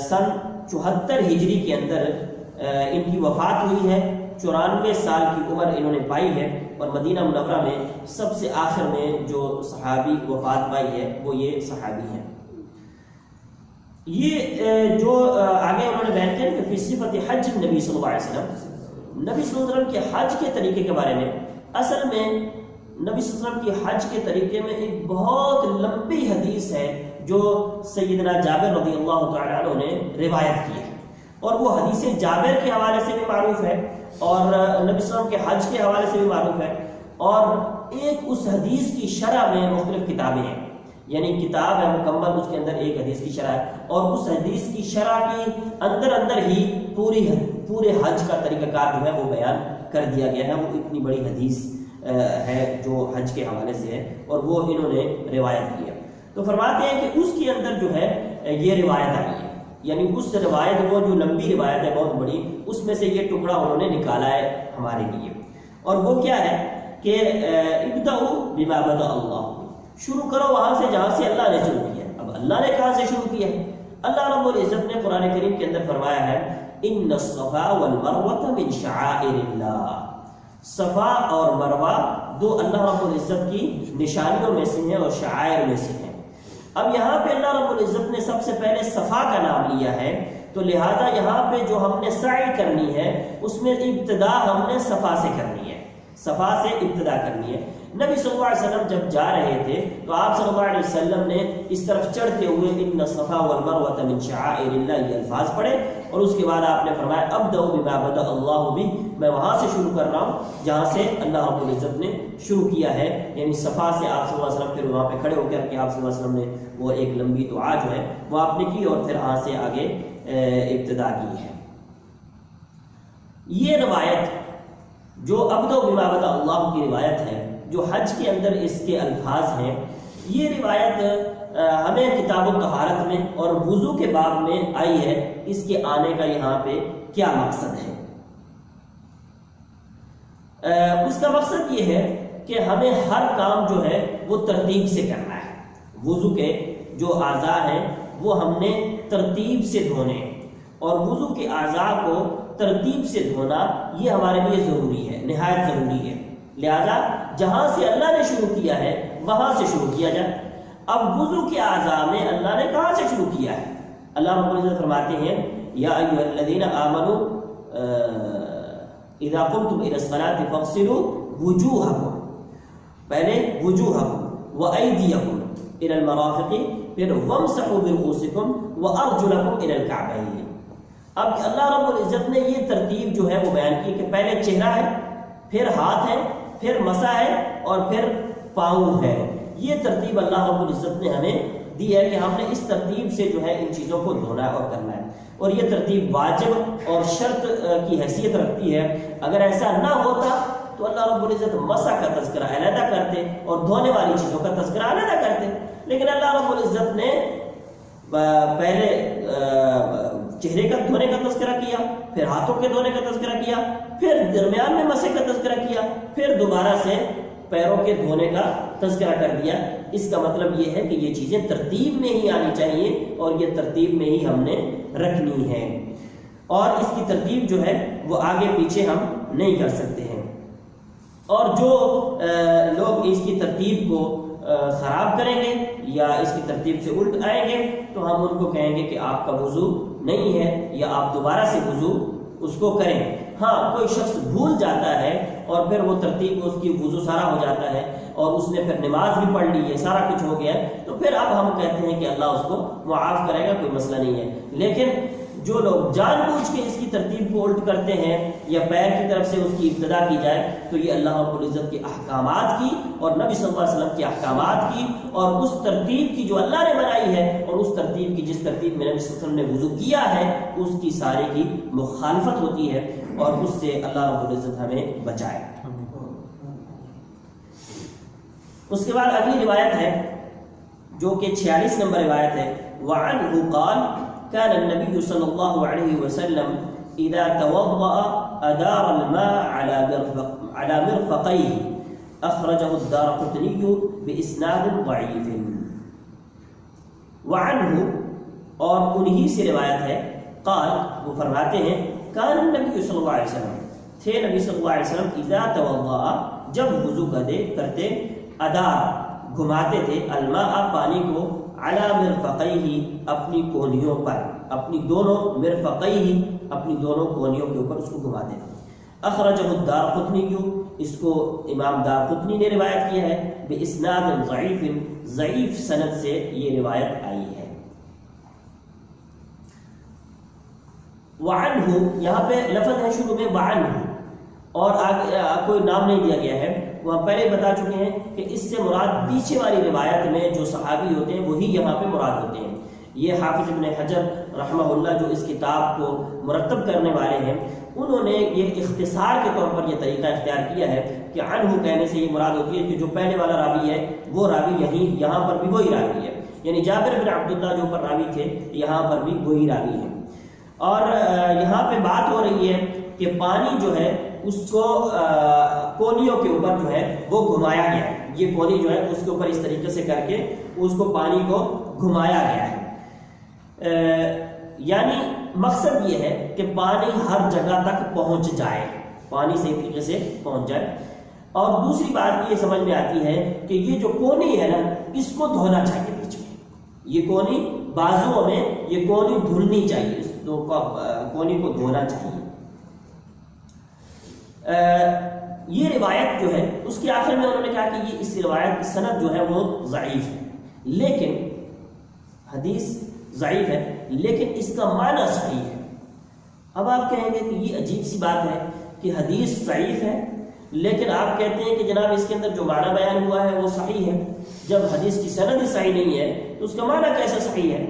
سن 74 ہجری کے اندر ان کی وفات ہوئی ہے، 94 سال کی عمر انہوں نے پائی ہے، اور مدینہ منورہ میں سب سے آخر میں جو صحابی وفات پائی ہے وہ یہ صحابی ہیں۔ یہ جو آگے انہوں نے بیان کیا کہ فی صفت حج نبی صلی اللہ علیہ وسلم، نبی صلی اللہ علیہ وسلم کے حج کے طریقے کے بارے میں، اصل میں نبی صلی اللہ علیہ وسلم کی حج کے طریقے میں ایک بہت لمبی حدیث ہے جو سیدنا جابر رضی اللہ تعالیٰ عنہ نے روایت کی ہے، اور وہ حدیث جابر کے حوالے سے بھی معروف ہے اور نبی صلی اللہ علیہ وسلم کے حج کے حوالے سے بھی معروف ہے، اور ایک اس حدیث کی شرح میں مختلف کتابیں ہیں، یعنی کتاب ہے مکمل، اس کے اندر ایک حدیث کی شرح ہے، اور اس حدیث کی شرح کی اندر ہی پورے حج کا طریقہ کار جو ہے وہ بیان کر دیا گیا ہے۔ وہ اتنی بڑی حدیث ہے جو حج کے حوالے سے ہے، اور وہ انہوں نے روایت کی ہے۔ تو فرماتے ہیں کہ اس کے اندر جو ہے یہ روایت آئی ہے، یعنی اس روایت، وہ جو لمبی روایت ہے بہت بڑی، اس میں سے یہ ٹکڑا انہوں نے نکالا ہے ہمارے لیے، اور وہ کیا ہے کہ ابدعوا بما بدأ اللہ، شروع کرو وہاں سے جہاں سے اللہ نے شروع کیا۔ اب اللہ نے کہاں سے شروع کیا ہے؟ اللہ رب العزت نے قرآن کریم کے اندر فرمایا ہے ان الصفا والمروہ من شعائر اللہ، صفا اور مروہ دو اللہ رب العزت کی نشانیوں میں سے ہیں اور شعائر میں سے ہیں۔ اب یہاں پہ اللہ رب العزت نے سب سے پہلے صفا کا نام لیا ہے، تو لہٰذا یہاں پہ جو ہم نے سعی کرنی ہے اس میں ابتدا ہم نے صفا سے کرنی ہے، صفا سے ابتدا کرنی ہے۔ نبی صلی اللہ علیہ وسلم جب جا رہے تھے تو آپ صلی اللہ علیہ وسلم نے اس طرف چڑھتے ہوئے ان الصفا والمروۃ من شعائر اللہ یہ الفاظ پڑھے، اور اس کے بعد آپ نے فرمایا ابدأ بما بدأ اللہ بہ، میں وہاں سے شروع کر رہا ہوں جہاں سے اللہ رب العزت نے شروع کیا ہے، یعنی صفا سے آپ صلی اللہ علیہ وسلم پھر وہاں پہ کھڑے ہو کر کے آپ صلی اللہ علیہ وسلم نے وہ ایک لمبی دعا جو ہے وہ آپ نے کی، اور پھر وہاں سے آگے ابتدا کی ہے۔ یہ روایت جو ابدأ بما بدأ اللہ کی روایت ہے، جو حج کے اندر اس کے الفاظ ہیں، یہ روایت ہمیں کتاب الطہارت میں اور وضو کے باب میں آئی ہے۔ اس کے آنے کا یہاں پہ کیا مقصد ہے؟ اس کا مقصد یہ ہے کہ ہمیں ہر کام جو ہے وہ ترتیب سے کرنا ہے۔ وضو کے جو اعضاء ہیں وہ ہم نے ترتیب سے دھونے، اور وضو کے اعضاء کو ترتیب سے دھونا یہ ہمارے لیے ضروری ہے، نہایت ضروری ہے۔ لہذا جہاں سے اللہ نے شروع کیا ہے وہاں سے شروع کیا جائے۔ اب وضو کے اعضاء میں اللہ نے کہاں سے شروع کیا ہے؟ اللہ رب العزت فرماتے ہیں یا ایھا الذین آمنوا اذا قمتم الى الصلاۃ فاغسلوا وجوہکم، پہلے وجوہکم وایدیکم الى المرافق، پھر وامسحوا برؤوسکم وارجلکم الى الکعبین۔ اب اللہ رب العزت نے یہ ترتیب جو ہے وہ بیان کی کہ پہلے چہرہ ہے، پھر ہاتھ ہے، پھر مسح ہے، اور پھر پاؤں ہے۔ یہ ترتیب اللہ رب العزت نے ہمیں دی ہے کہ ہم نے اس ترتیب سے جو ہے ان چیزوں کو دھونا ہے اور کرنا ہے، اور یہ ترتیب واجب اور شرط کی حیثیت رکھتی ہے۔ اگر ایسا نہ ہوتا تو اللہ رب العزت مسح کا تذکرہ علیحدہ کرتے اور دھونے والی چیزوں کا تذکرہ علیحدہ کرتے، لیکن اللہ رب العزت نے پہلے چہرے کا دھونے کا تذکرہ کیا، پھر ہاتھوں کے دھونے کا تذکرہ کیا، پھر درمیان میں مسح کا تذکرہ کیا، پھر دوبارہ سے پیروں کے دھونے کا تذکرہ کر دیا۔ اس کا مطلب یہ ہے کہ یہ چیزیں ترتیب میں ہی آنی چاہیے، اور یہ ترتیب میں ہی ہم نے رکھنی ہے، اور اس کی ترتیب جو ہے وہ آگے پیچھے ہم نہیں کر سکتے ہیں۔ اور جو لوگ اس کی ترتیب کو خراب کریں گے یا اس کی ترتیب سے الٹ آئیں گے تو ہم ان کو کہیں گے کہ آپ کا وضو نہیں ہے، یا آپ دوبارہ سے وضو اس کو کریں۔ ہاں، کوئی شخص بھول جاتا ہے اور پھر وہ ترتیب اس کی وضو سارا ہو جاتا ہے اور اس نے پھر نماز بھی پڑھ لی ہے، سارا کچھ ہو گیا، تو پھر اب ہم کہتے ہیں کہ اللہ اس کو معاف کرے گا، کوئی مسئلہ نہیں ہے۔ لیکن جو لوگ جان بوجھ کے اس کی ترتیب کو الٹ کرتے ہیں یا پیر کی طرف سے اس کی ابتدا کی جائے، تو یہ اللہ رب العزت کے احکامات کی اور نبی صلی اللہ علیہ وسلم کے احکامات کی اور اس ترتیب کی جو اللہ نے بنائی ہے، اور اس ترتیب کی جس ترتیب میں نبی صلی اللہ علیہ وسلم نے وضو کیا ہے، اس کی سارے کی مخالفت ہوتی ہے، اور اس سے اللہ رب العزت ہمیں بچائے۔ اس کے بعد اگلی روایت ہے جو کہ 46 نمبر روایت ہے، وعنہ قال كان النبي صلى الله عليه وسلم إذا توضأ أدار الماء على مرفقيه، أخرجه الدارقطني بإسناد ضعيف۔ وعنه، اور انہی سے روایت ہے، قال، وہ فرماتے ہیں، كان النبي صلی اللہ علیہ وسلم، تھے نبی صلی اللہ علیہ وسلم، اذا توضأ، جب وضو کرتے، ادار، گھماتے تھے، الماء، پانی کو، علی مرفقیہ، اپنی کونیوں پر، اپنی دونوں مرفقیہ، اپنی دونوں کونیوں کے اوپر اس کو گھماتے تھے۔ اخرجہ الدارقطنی، اس کو امام دارقطنی نے روایت کیا ہے، باسناد ضعیف، ضعیف سند سے یہ روایت آئی ہے۔ وعنہ، یہاں پہ لفظ ہے شروع میں وعنہ، اور آگے کوئی نام نہیں دیا گیا ہے۔ وہ ہم پہلے بتا چکے ہیں کہ اس سے مراد پیچھے والی روایت میں جو صحابی ہوتے ہیں وہی یہاں پہ مراد ہوتے ہیں۔ یہ حافظ ابن حجر رحمہ اللہ جو اس کتاب کو مرتب کرنے والے ہیں، انہوں نے یہ اختصار کے طور پر یہ طریقہ اختیار کیا ہے کہ عنہ کہنے سے یہ مراد ہوتی ہے کہ جو پہلے والا راوی ہے وہ راوی یہاں پر بھی وہی راوی ہے، یعنی جابر بن عبداللہ جو اوپر راوی تھے یہاں پر بھی وہی راوی ہے۔ اور یہاں پہ بات ہو رہی ہے کہ پانی جو ہے اس کو کونیوں کے اوپر جو ہے وہ گھمایا گیا ہے، یہ کونی جو ہے اس کے اوپر اس طریقے سے کر کے اس کو پانی کو گھمایا گیا ہے۔ یعنی مقصد یہ ہے کہ پانی ہر جگہ تک پہنچ جائے، پانی صحیح طریقے سے پہنچ جائے۔ اور دوسری بات یہ سمجھ میں آتی ہے کہ یہ جو کونی ہے نا، اس کو دھونا چاہیے بیچ میں، یہ کونی بازوؤں میں یہ کونی دھلنی چاہیے، تو کونی کو دھونا چاہیے۔ یہ روایت جو ہے اس کے آخر میں انہوں نے کہا کہ یہ اس روایت کی سند جو ہے وہ ضعیف ہے، لیکن حدیث ضعیف ہے لیکن اس کا معنی صحیح ہے۔ اب آپ کہیں گے کہ یہ عجیب سی بات ہے کہ حدیث ضعیف ہے لیکن آپ کہتے ہیں کہ جناب اس کے اندر جو معنی بیان ہوا ہے وہ صحیح ہے، جب حدیث کی سند ہی صحیح نہیں ہے تو اس کا معنی کیسے صحیح ہے؟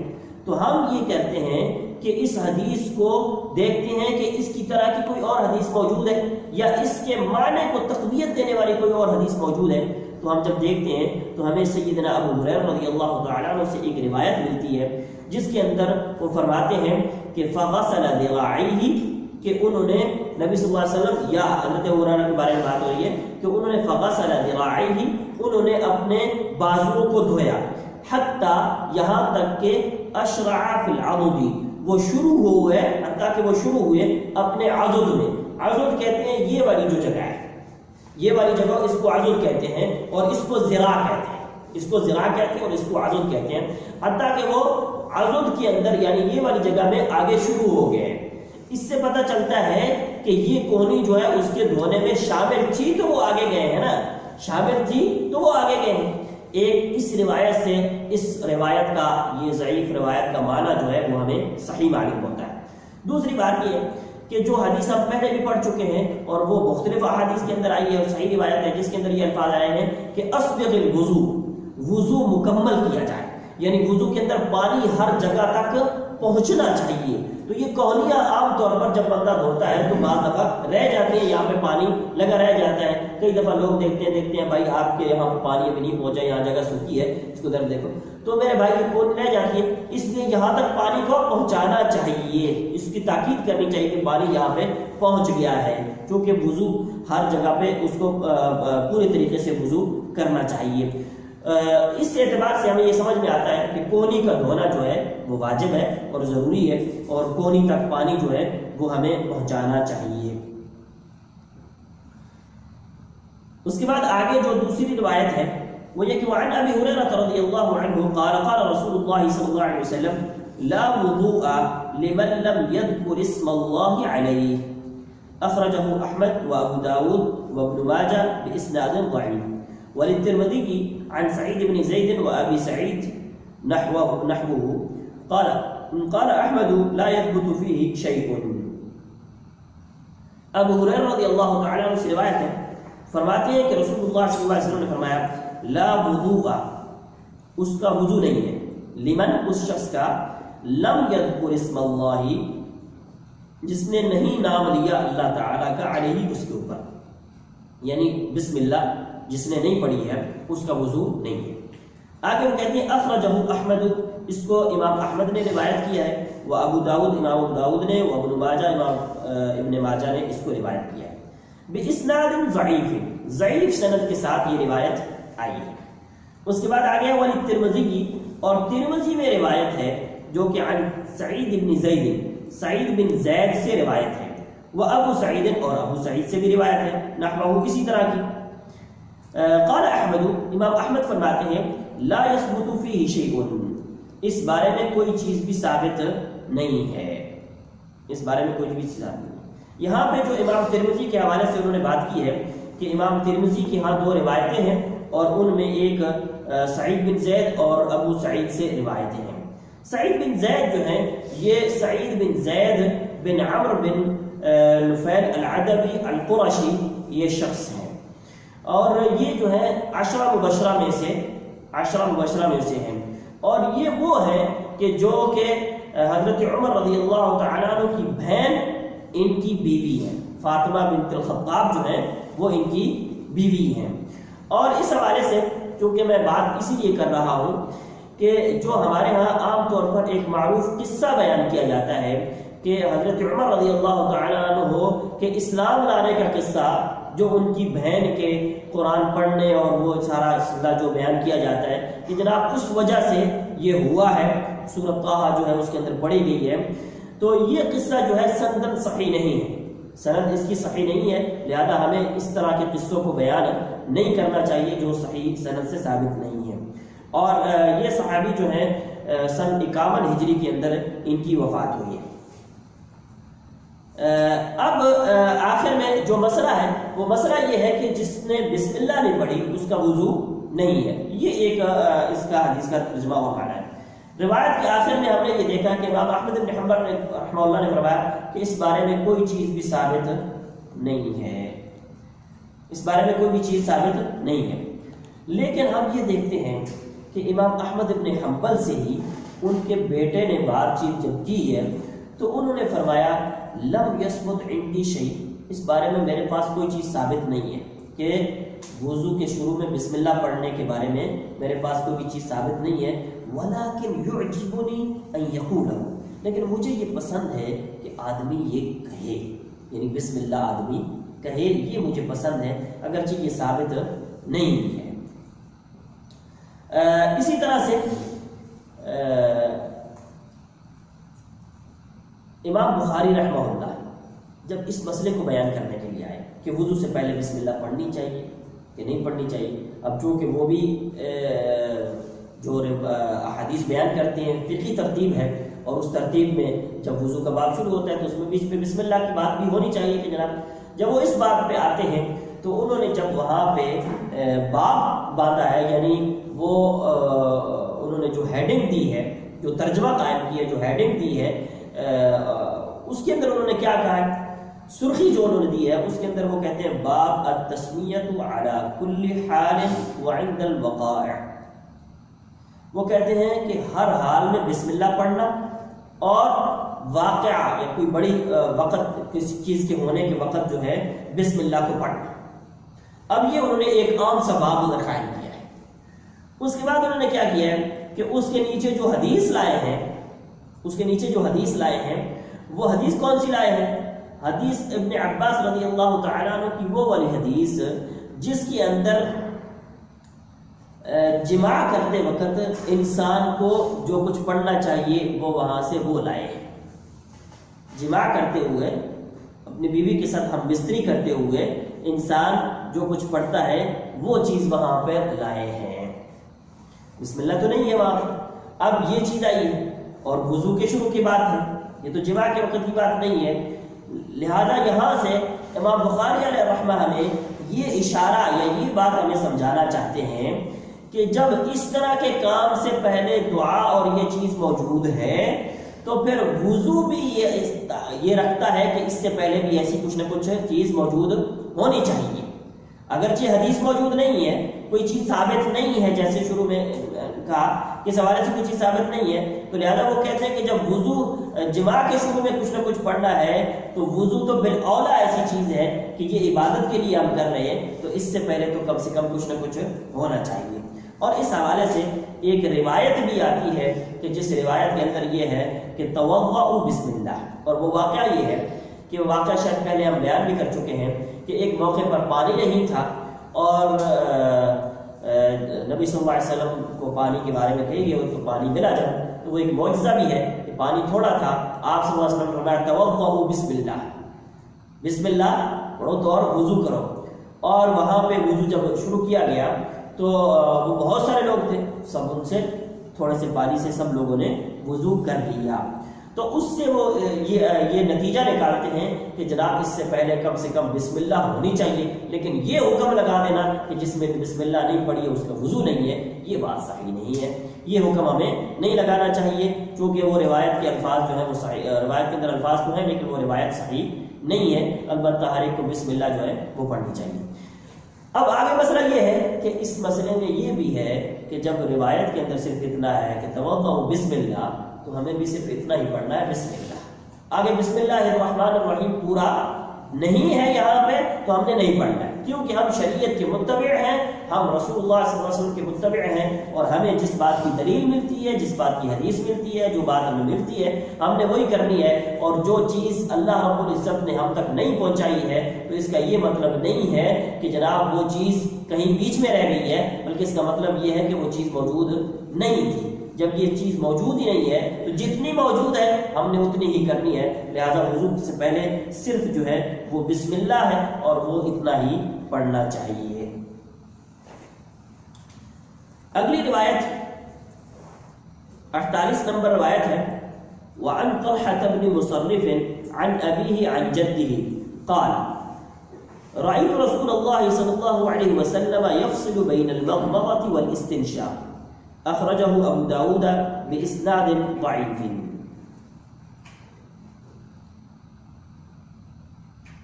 تو ہم یہ کہتے ہیں کہ اس حدیث کو دیکھتے ہیں کہ اس کی طرح کی کوئی اور حدیث موجود ہے یا اس کے معنی کو تقویت دینے والی کوئی اور حدیث موجود ہے۔ تو ہم جب دیکھتے ہیں تو ہمیں سیدنا ابو ہریرہ رضی اللہ تعالیٰ عنہ سے ایک روایت ملتی ہے جس کے اندر وہ فرماتے ہیں کہ فغسل ذراعیہ، کہ انہوں نے نبی صلی اللہ علیہ وسلم، یا حضرت ابو ہریرہ کے بارے میں بات ہو رہی ہے کہ انہوں نے فغسل ذراعیہ، انہوں نے اپنے بازوؤں کو دھویا، حتیٰ یہاں تک کہ اشرع فی العضد، وہ شروع ہوئے، حتیٰ کہ وہ شروع ہوئے اپنے عضد میں۔ عضد کہتے ہیں یہ والی جو جگہ ہے، یہ والی جگہ اس کو عضد کہتے ہیں اور اس کو ذراع کہتے ہیں، اس کو ذراع کہتے ہیں اور اس کو عضد کہتے ہیں، حتیٰ کہ وہ عضد کے اندر یعنی یہ والی جگہ میں آگے شروع ہو گئے۔ اس سے پتہ چلتا ہے کہ یہ کونی جو ہے اس کے دھونے میں شامل تھی تو وہ آگے گئے ہیں نا، شامل تھی تو وہ آگے گئے ہیں۔ ایک اس روایت سے اس روایت کا، یہ ضعیف روایت کا معنی جو ہے وہ ہمیں صحیح معلوم ہوتا ہے۔ دوسری بات یہ ہے کہ جو حدیث ہم پہلے بھی پڑھ چکے ہیں اور وہ مختلف احادیث کے اندر آئی ہے اور صحیح روایت ہے جس کے اندر یہ الفاظ آئے ہیں کہ اسبغ الوضو، وضو مکمل کیا جائے، یعنی وضو کے اندر پانی ہر جگہ تک پہنچنا چاہیے۔ تو یہ کونیاں عام طور پر جب بندہ دھوتا ہے تو بعض دفعہ رہ جاتی ہے، یہاں پہ پانی لگا رہ جاتا ہے، کئی دفعہ لوگ دیکھتے ہیں بھائی آپ کے یہاں پہ پانی ابھی نہیں پہنچا، یہاں جگہ سوکھی ہے، اس کو ادھر دیکھو، تو میرے بھائی یہ کون رہ جاتی ہے، اس لیے یہاں تک پانی کو پہنچانا چاہیے، اس کی تاکید کرنی چاہیے کہ پانی یہاں پہ پہنچ گیا ہے، کیونکہ وضو ہر جگہ پہ اس کو پورے طریقے سے وضو کرنا چاہیے۔ اس اعتبار سے ہمیں یہ سمجھ میں آتا ہے کہ کونی کا دھونا جو ہے وہ واجب ہے اور ضروری ہے، اور کونی تک پانی جو ہے وہ ہمیں پہنچانا چاہیے۔ اس کے بعد آگے جو دوسری روایت ہے وہ یہ کہ وعن ابی ہریرہ رضی اللہ عنہ قال قال رسول اللہ صلی اللہ علیہ وسلم لا وضوء لمن لم يذكر اسم الله عليه، اخرجه احمد وابو داود وابن ماجہ باسناد ضعیف، وللترمذي عن سعيد بن زيد وابي سعيد نحوه قال احمد لا يثبت فيه شيء۔ ابو ہریرہ رضی اللہ تعالی عنہ سے روایت ہے، فرماتے ہیں کہ رسول اللہ صلی اللہ علیہ وسلم نے فرمایا لا وضوء، اس کا وضو نہیں ہے، لمن، اس شخص کا، لم یذکر اسم اللہ، جس نے نہیں نام لیا اللہ تعالیٰ کا، علیہ، اس کے اوپر، یعنی بسم اللہ جس نے نہیں پڑھی ہے اس کا وضو نہیں ہے۔ آگے وہ کہتے ہیں اخرجہ احمد، اس کو امام احمد نے روایت کیا ہے، وہ ابو داود، امام ابو داود نے، وہ ابن ماجہ، امام ابن ماجہ نے اس کو روایت کیا ہے، باسناد ضعیف، ضعیف سند کے ساتھ یہ روایت آئی ہے۔ اس کے بعد آگے وللترمذی، اور ترمذی میں روایت ہے جو کہ عن سعید بن زید، سعید بن زید سے روایت ہے، وہ ابو سعید، اور ابو سعید سے بھی روایت ہے، نحوہ، اسی طرح کی۔ قال احمد، امام احمد فرماتے ہیں لا يثبت فيه شيء، اس بارے میں کوئی چیز بھی ثابت نہیں ہے، اس بارے میں کوئی بھی چیز ثابت نہیں ہے۔ یہاں پہ جو امام ترمذی کے حوالے سے انہوں نے بات کی ہے کہ امام ترمذی کے ہاں دو روایتیں ہیں اور ان میں ایک سعید بن زید اور ابو سعید سے روایتیں ہیں۔ سعید بن زید جو ہیں یہ سعید بن زید بن عمرو بن نفیل العدوی القرشی یہ شخص ہیں، اور یہ جو ہے عشرہ مبشرہ میں سے ہیں، اور یہ وہ ہیں کہ جو کہ حضرت عمر رضی اللہ تعالیٰ عنہ کی بہن ان کی بیوی ہیں، فاطمہ بنت الخطاب جو ہیں وہ ان کی بیوی ہیں۔ اور اس حوالے سے چونکہ میں بات اسی لیے کر رہا ہوں کہ جو ہمارے ہاں عام طور پر ایک معروف قصہ بیان کیا جاتا ہے کہ حضرت عمر رضی اللہ تعالیٰ عنہ کے اسلام لانے کا قصہ، جو ان کی بہن کے قرآن پڑھنے اور وہ سارا سلسلہ جو بیان کیا جاتا ہے کہ جناب اس وجہ سے یہ ہوا ہے، سورۃ طٰہٰ جو ہے اس کے اندر پڑھی گئی ہے، تو یہ قصہ جو ہے سندن صحیح نہیں ہے، سند اس کی صحیح نہیں ہے، لہذا ہمیں اس طرح کے قصوں کو بیان نہیں کرنا چاہیے جو صحیح سند سے ثابت نہیں ہے۔ اور یہ صحابی جو ہیں سن 51 ہجری کے اندر ان کی وفات ہوئی ہے۔ اب آخر میں جو مسئلہ ہے وہ مسئلہ یہ ہے کہ جس نے بسم اللہ نہیں پڑھی اس کا وضو نہیں ہے، یہ ایک اس کا حدیث کا ترجمہ و معنی ہے۔ روایت کے آخر میں ہم نے یہ دیکھا کہ امام احمد بن حنبل رحمہ اللہ نے فرمایا کہ اس بارے میں کوئی چیز بھی ثابت نہیں ہے، اس بارے میں کوئی بھی چیز ثابت نہیں ہے۔ لیکن ہم یہ دیکھتے ہیں کہ امام احمد بن حنبل سے ہی ان کے بیٹے نے بات چیت جب کی ہے تو انہوں نے فرمایا لم یثبت عندی شیء، اس بارے میں میرے پاس کوئی چیز ثابت نہیں ہے کہ وضو کے شروع میں بسم اللہ پڑھنے کے بارے میں میرے پاس کوئی بھی چیز ثابت نہیں ہے، ولیکن یعجبنی ان یقول، لیکن مجھے یہ پسند ہے کہ آدمی یہ کہے، یعنی بسم اللہ آدمی کہے، یہ مجھے پسند ہے اگرچہ یہ ثابت نہیں ہے۔ اسی طرح سے امام بخاری رحمہ اللہ جب اس مسئلے کو بیان کرنے کے لیے آئے کہ وضو سے پہلے بسم اللہ پڑھنی چاہیے کہ نہیں پڑھنی چاہیے، اب چونکہ وہ بھی جو احادیث بیان کرتے ہیں فقہی ترتیب ہے، اور اس ترتیب میں جب وضو کا باب شروع ہوتا ہے تو اس میں بیچ میں بسم اللہ کی بات بھی ہونی چاہیے کہ جناب جب وہ اس بات پہ آتے ہیں تو انہوں نے جب وہاں پہ باب باندھا ہے، یعنی وہ انہوں نے جو ہیڈنگ دی ہے، جو ترجمہ قائم کی ہے، جو ہیڈنگ دی ہے، اس کے اندر انہوں نے کیا کہا ہے، سرخی جو انہوں نے دی ہے اس کے اندر وہ کہتے ہیں باب التسمیۃ علی کل حال وعند الوقائع، وہ کہتے ہیں کہ ہر حال میں بسم اللہ پڑھنا اور واقعہ یا کوئی بڑی وقت کسی چیز کے ہونے کے وقت جو ہے بسم اللہ کو پڑھنا۔ اب یہ انہوں نے ایک عام سا باب قائم کیا ہے۔ اس کے بعد انہوں نے کیا کیا ہے کہ اس کے نیچے جو حدیث لائے ہیں، اس کے نیچے جو حدیث لائے ہیں وہ حدیث کون سی لائے ہیں؟ حدیث ابن عباس رضی اللہ تعالیٰ عنہ کی وہ والی حدیث جس کے اندر جماع کرتے وقت انسان کو جو کچھ پڑھنا چاہیے وہ وہاں سے وہ لائے ہیں۔ جماع کرتے ہوئے اپنی بیوی کے ساتھ ہم بستری کرتے ہوئے انسان جو کچھ پڑھتا ہے وہ چیز وہاں پہ لائے ہیں، بسم اللہ تو نہیں ہے وہاں پہ۔ اب یہ چیز آئی ہے اور وضو کے شروع کی بات ہے، یہ تو جماع کے وقت کی بات نہیں ہے، لہذا یہاں سے امام بخاری علیہ رحمہ نے یہ اشارہ یا یہ بات ہمیں سمجھانا چاہتے ہیں کہ جب اس طرح کے کام سے پہلے دعا اور یہ چیز موجود ہے تو پھر وضو بھی یہ رکھتا ہے کہ اس سے پہلے بھی ایسی کچھ نہ کچھ چیز موجود ہونی چاہیے۔ اگرچہ حدیث موجود نہیں ہے، کوئی چیز ثابت نہیں ہے، جیسے شروع میں کہا کہ اس حوالے سے کوئی چیز ثابت نہیں ہے، تو لہذا وہ کہتے ہیں کہ جب وضو جماع کے شروع میں کچھ نہ کچھ پڑھنا ہے تو وضو تو بالاولیٰ ایسی چیز ہے کہ یہ عبادت کے لیے ہم کر رہے ہیں، تو اس سے پہلے تو کم سے کم کچھ نہ کچھ ہونا چاہیے۔ اور اس حوالے سے ایک روایت بھی آتی ہے کہ جس روایت کے اندر یہ ہے کہ توضؤ بسم اللہ، اور وہ واقعہ یہ ہے کہ وہ واقعہ شاید پہلے ہم بیان بھی کر چکے ہیں کہ ایک موقع پر پانی نہیں تھا اور نبی صلی اللہ علیہ وسلم کو پانی کے بارے میں کہی گئی تو پانی ملا جب، تو وہ ایک معجزہ بھی ہے کہ پانی تھوڑا تھا، آپ صلی اللہ علیہ وسلم نے فرمایا توضؤ بسم اللہ، بسم اللہ پڑھو تو اور وضو کرو، اور وہاں پہ وضو جب شروع کیا گیا تو وہ بہت سارے لوگ تھے، سب ان سے تھوڑے سے پانی سے سب لوگوں نے وضو کر لیا، تو اس سے وہ یہ نتیجہ نکالتے ہیں کہ جناب اس سے پہلے کم سے کم بسم اللہ ہونی چاہیے، لیکن یہ حکم لگا دینا کہ جس میں بسم اللہ نہیں پڑھی ہے اس کا وضو نہیں ہے، یہ بات صحیح نہیں ہے، یہ حکم ہمیں نہیں لگانا چاہیے، چونکہ وہ روایت کے الفاظ جو ہے وہ صحیح، روایت کے اندر الفاظ تو ہیں لیکن وہ روایت صحیح نہیں ہے، البتہ ہر ایک کو بسم اللہ جو ہے وہ پڑھنی چاہیے۔ اب آگے مسئلہ یہ ہے کہ اس مسئلے میں یہ بھی ہے کہ جب روایت کے اندر صرف اتنا ہے کہ توضؤ بسم اللہ، تو ہمیں بھی صرف اتنا ہی پڑھنا ہے بسم اللہ، آگے بسم اللہ الرحمن الرحیم پورا نہیں ہے یہاں پہ تو ہم نے نہیں پڑھنا ہے، کیونکہ ہم شریعت کے متبع ہیں، ہم رسول اللہ صلی اللہ علیہ وسلم کے متبع ہیں، اور ہمیں جس بات کی دلیل ملتی ہے، جس بات کی حدیث ملتی ہے، جو بات ہمیں ملتی ہے ہم نے وہی کرنی ہے، اور جو چیز اللہ رب العزت نے ہم تک نہیں پہنچائی ہے تو اس کا یہ مطلب نہیں ہے کہ جناب وہ چیز کہیں بیچ میں رہ گئی ہے، بلکہ اس کا مطلب یہ ہے کہ وہ چیز موجود نہیں تھی۔ جب یہ چیز موجود ہی نہیں ہے تو جتنی موجود ہے ہم نے اتنی ہی کرنی ہے، لہذا وضو سے پہلے صرف جو ہے وہ بسم اللہ ہے اور وہ اتنا ہی پڑھنا چاہیے۔ اگلی روایت 48 نمبر روایت ہے وعن طلحة بن مصرف عن أبيه عن جده قال رأيت رسول الله صلى الله عليه وسلم يفصل بين المضمضة والاستنشاق أخرجه أبو داود بإسناد ضعيف.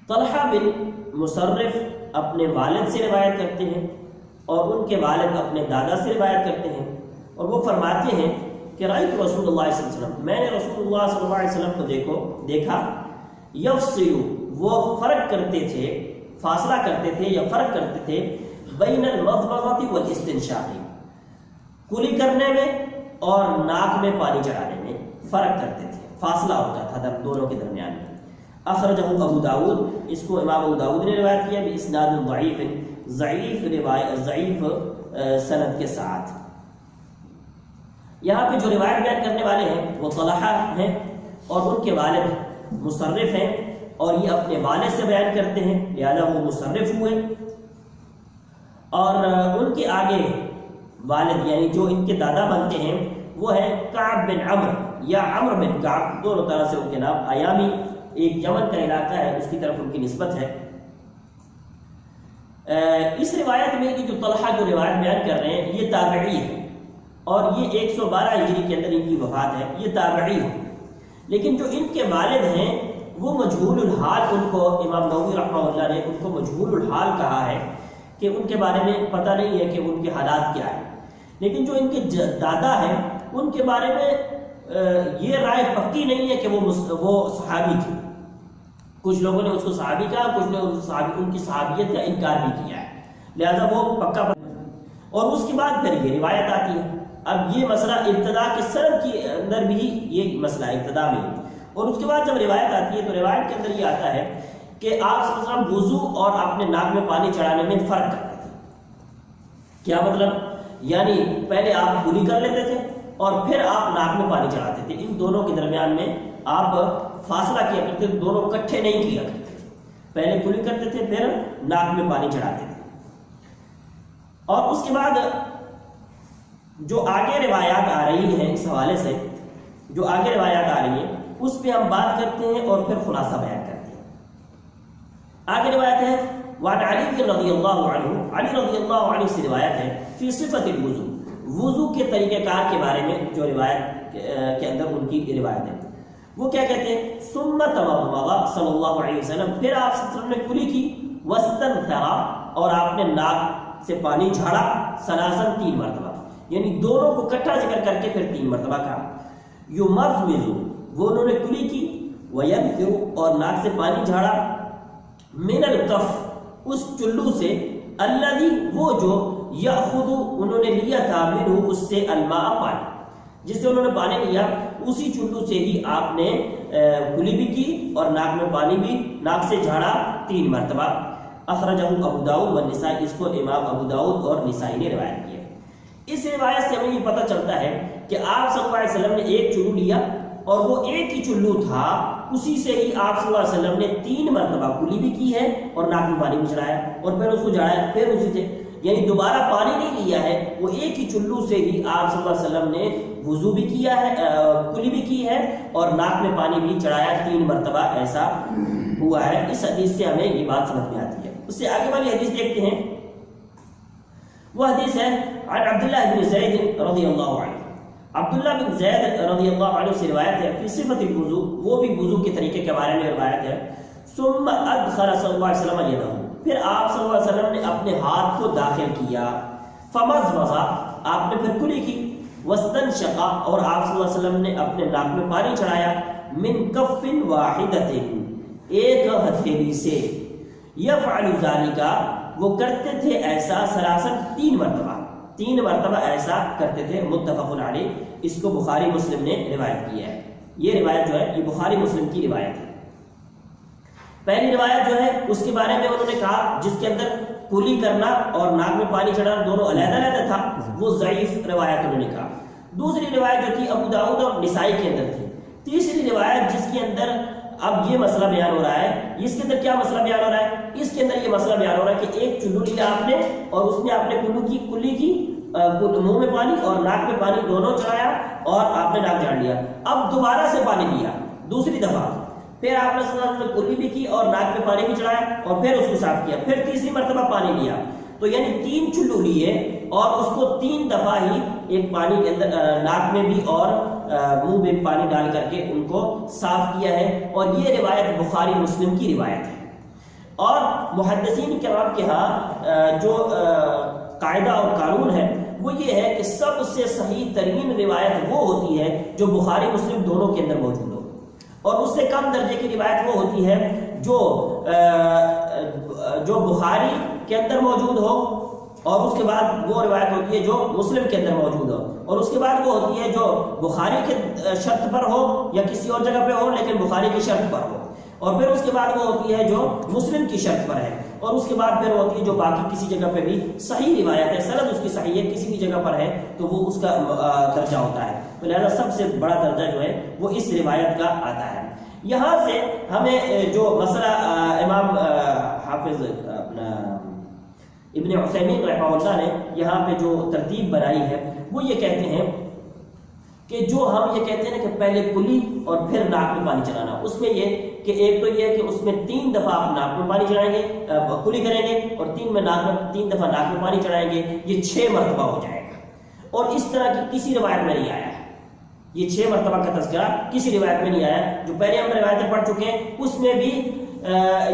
طلحہ بن مصرف اپنے والد سے روایت کرتے ہیں اور ان کے والد اپنے دادا سے روایت کرتے ہیں اور وہ فرماتے ہیں کہ رأیت رسول اللہ صلی اللہ علیہ وسلم، میں نے رسول اللہ صلی اللہ علیہ وسلم کو دیکھا، یفصل، وہ فرق کرتے تھے، فاصلہ کرتے تھے یا فرق کرتے تھے بین المضمضۃ والاستنشاق، کلی کرنے میں اور ناک میں پانی چڑھانے میں فرق کرتے تھے، فاصلہ ہوتا تھا دونوں کے درمیان میں. اخرجہ ابو داود، اس کو امام ابو داود نے روایت کیا باسناد ضعیف، ضعیف روایت، ضعیف سند کے ساتھ. یہاں پہ جو روایت بیان کرنے والے ہیں وہ طلحہ ہیں اور ان کے والد مصرف ہیں اور یہ اپنے والد سے بیان کرتے ہیں لہذا وہ مصرف ہوئے. اور ان کے آگے والد یعنی جو ان کے دادا بنتے ہیں وہ ہے کعب بن عمرو یا عمرو بن کعب، دونوں طرح سے ان کے نام ایامی، ایک یمن کا علاقہ ہے اس کی طرف ان کی نسبت ہے. اس روایت میں جو طلحہ جو روایت بیان کر رہے ہیں یہ تابعی ہے اور یہ 112 ہجری کے اندر ان کی وفات ہے، یہ تابعی ہے. لیکن جو ان کے والد ہیں وہ مجہول الحال، ان کو امام نووی رحمہ اللہ نے ان کو مجہول الحال کہا ہے کہ ان کے بارے میں پتہ نہیں ہے کہ ان کے حالات کیا ہیں. لیکن جو ان کے دادا ہیں ان کے بارے میں یہ رائے پکی نہیں ہے کہ وہ صحابی تھے. کچھ لوگوں نے اس کو صحابی کہا، کچھ نے ان کی صحابیت کا انکار بھی کیا ہے، لہذا وہ پکا. اور اس کے بعد پھر یہ روایت آتی ہے. اب یہ مسئلہ ابتدا کے سند کے اندر بھی یہ مسئلہ ابتدا میں، اور اس کے بعد جب روایت آتی ہے تو روایت کے اندر یہ آتا ہے کہ آپ صلی اللہ علیہ وسلم وضو اور اپنے ناک میں پانی چڑھانے میں فرق کرتے تھے. کیا مطلب؟ یعنی پہلے آپ کلی کر لیتے تھے اور پھر آپ ناک میں پانی چڑھاتے تھے. ان دونوں کے درمیان میں آپ فاصلہ کیا کرتے تھے، دونوں کٹھے نہیں کیا کرتے تھے. پہلے کلی کرتے تھے پھر ناک میں پانی چڑھاتے تھے. اور اس کے بعد جو آگے روایات آ رہی ہیں اس حوالے سے، جو آگے روایات آ رہی ہیں اس پہ ہم بات کرتے ہیں اور پھر خلاصہ بیان کرتے ہیں. آگے روایت ہے وعن علی رضی اللہ عنہ، علی رضی اللہ عنہ سے روایت ہے فی صفت الوضو، وضو کے طریقہ کار کے بارے میں جو روایت کے اندر ان کی روایت ہے. وہ کیا کہتے ہیں ثم تمضمض صلی اللہ علیہ وسلم، پھر آپ صلی اللہ علیہ وسلم نے کلی کی، واستنثر، اور آپ نے ناک سے پانی جھاڑا، ثلاثاً، 3 مرتبہ، یعنی دونوں کو اکٹھا ذکر کر کے پھر 3 مرتبہ کہا. یمضمض، وہ انہوں نے کلی کی، وینثر، اور ناک سے پانی جھاڑا، من الکف، اس چلو سے، الذی، وہ جو، یاخذ، انہوں نے لیا تھا، منہ، اس سے، الماء، پانی، جس سے انہوں نے پانی لیا اسی چلو سے ہی آپ نے کلی بھی کی اور ناک میں پانی بھی ناک سے جھاڑا 3 مرتبہ. اخرجہ ابو داؤد والنسائی، اس کو امام ابو داؤد اور نسائی نے روایت کیا. اس روایت سے ہمیں یہ پتہ چلتا ہے کہ آپ صلی اللہ علیہ وسلم نے ایک چلو لیا اور وہ ایک ہی چلو تھا، اسی سے ہی آپ صلی اللہ علیہ وسلم نے 3 مرتبہ کلی بھی کی ہے اور ناک میں پانی بھی چڑھایا اور پھر اس کو جھاڑا، پھر اسی سے، یعنی دوبارہ پانی نہیں لیا ہے، وہ ایک ہی چلو سے ہی آپ صلی اللہ علیہ وسلم نے وضو بھی کیا ہے، کلی بھی کی ہے اور ناک میں پانی بھی چڑھایا 3 مرتبہ، ایسا ہوا ہے. اس حدیث سے ہمیں یہ بات سمجھ میں آتی ہے. اس سے آگے والی حدیث دیکھتے ہیں، وہ حدیث ہے عن عبداللہ بن زید رضی اللہ عنہ. عبداللہ بن زید رضی اللہ عنہ سے روایت ہے فی صفت الوضو، وہ بھی وضو کے طریقے کے بارے میں روایت ہے. ثم ادخل صلی اللہ علیہ وسلم یدہ، پھر آپ صلی اللہ علیہ وسلم نے اپنے ہاتھ کو داخل کیا، فمضمض، آپ نے پھر کلی کی، واستنشق، اور آپ صلی اللہ علیہ وسلم نے اپنے ناک میں پانی چڑھایا، من کف واحدۃ، ایک ہتھیلی سے، یفعل ذلک، وہ کرتے تھے ایسا، سلاسن، 3 مرتبہ، 3 مرتبہ ایسا کرتے تھے. متفق علیہ، اس کو بخاری مسلم نے روایت کیا ہے. یہ روایت جو ہے یہ بخاری مسلم کی روایت ہے. پہلی روایت جو ہے اس کے بارے میں انہوں نے کہا جس کے اندر کلی کرنا اور ناک میں پانی چڑھانا دونوں علیحدہ علیحدہ تھا، وہ ضعیف روایت انہوں نے کہا. دوسری روایت جو تھی ابو داؤد اور نسائی کے اندر تھی. تیسری روایت جس کے اندر اب یہ مسئلہ بیان ہو رہا ہے، اس کے اندر کیا مسئلہ بیان ہو رہا ہے؟ اس کے اندر یہ مسئلہ بیان ہو رہا ہے کہ ایک چلو لیا آپ نے اور اس میں آپ نے کلی کی منہ میں پانی اور ناک میں پانی دونوں چڑھایا اور آپ نے ناک جھاڑ لیا. اب دوبارہ سے پانی لیا دوسری دفعہ, پھر آپ نے صلی اللہ علیہ وسلم نے کلی بھی کی اور ناک میں پانی بھی چڑھایا اور پھر اس کو صاف کیا, پھر تیسری مرتبہ پانی لیا. تو یعنی 3 چلو لیے اور اس کو 3 دفعہ ہی ایک پانی کے اندر ناک میں بھی اور منہ میں پانی ڈال کر کے ان کو صاف کیا ہے. اور یہ روایت بخاری مسلم کی روایت ہے. اور محدثین کرام کے ہاں جو قاعدہ اور قانون ہے وہ یہ ہے کہ سب سے صحیح ترین روایت وہ ہوتی ہے جو بخاری مسلم دونوں کے اندر موجود ہو, اور اس سے کم درجے کی روایت وہ ہوتی ہے جو بخاری کے اندر موجود ہو اور اس کے بعد وہ روایت ہوتی ہے جو مسلم کے اندر موجود ہو, اور اس کے بعد وہ ہوتی ہے جو بخاری کے شرط پر ہو یا کسی اور جگہ پہ ہو لیکن بخاری کی شرط پر ہو, اور پھر اس کے بعد وہ ہوتی ہے جو مسلم کی شرط پر ہے, اور اس کے بعد پھر ہوتی ہے جو باقی کسی جگہ پہ بھی صحیح روایت ہے, سند اس کی صحیح ہے, کسی بھی جگہ پر ہے تو وہ اس کا درجہ ہوتا ہے. تو لہذا سب سے بڑا درجہ جو ہے وہ اس روایت کا آتا ہے. یہاں سے ہمیں جو مسئلہ امام حافظ اپنا ابن عثیمین رحمہ اللہ نے یہاں پہ جو ترتیب بنائی ہے وہ یہ کہتے ہیں کہ جو ہم یہ کہتے ہیں نا کہ پہلے کلی اور پھر ناک میں پانی چلانا, اس میں یہ کہ ایک تو یہ ہے کہ اس میں 3 دفعہ آپ ناک میں پانی چڑھائیں گے, کلی کریں گے, اور 3 دفعہ ناک میں پانی چڑھائیں گے, یہ 6 مرتبہ ہو جائے گا. اور اس طرح کی کسی روایت میں نہیں آیا ہے, یہ 6 مرتبہ کا تذکرہ کسی روایت میں نہیں آیا. جو پہلے ہم روایتیں پڑھ چکے ہیں اس میں بھی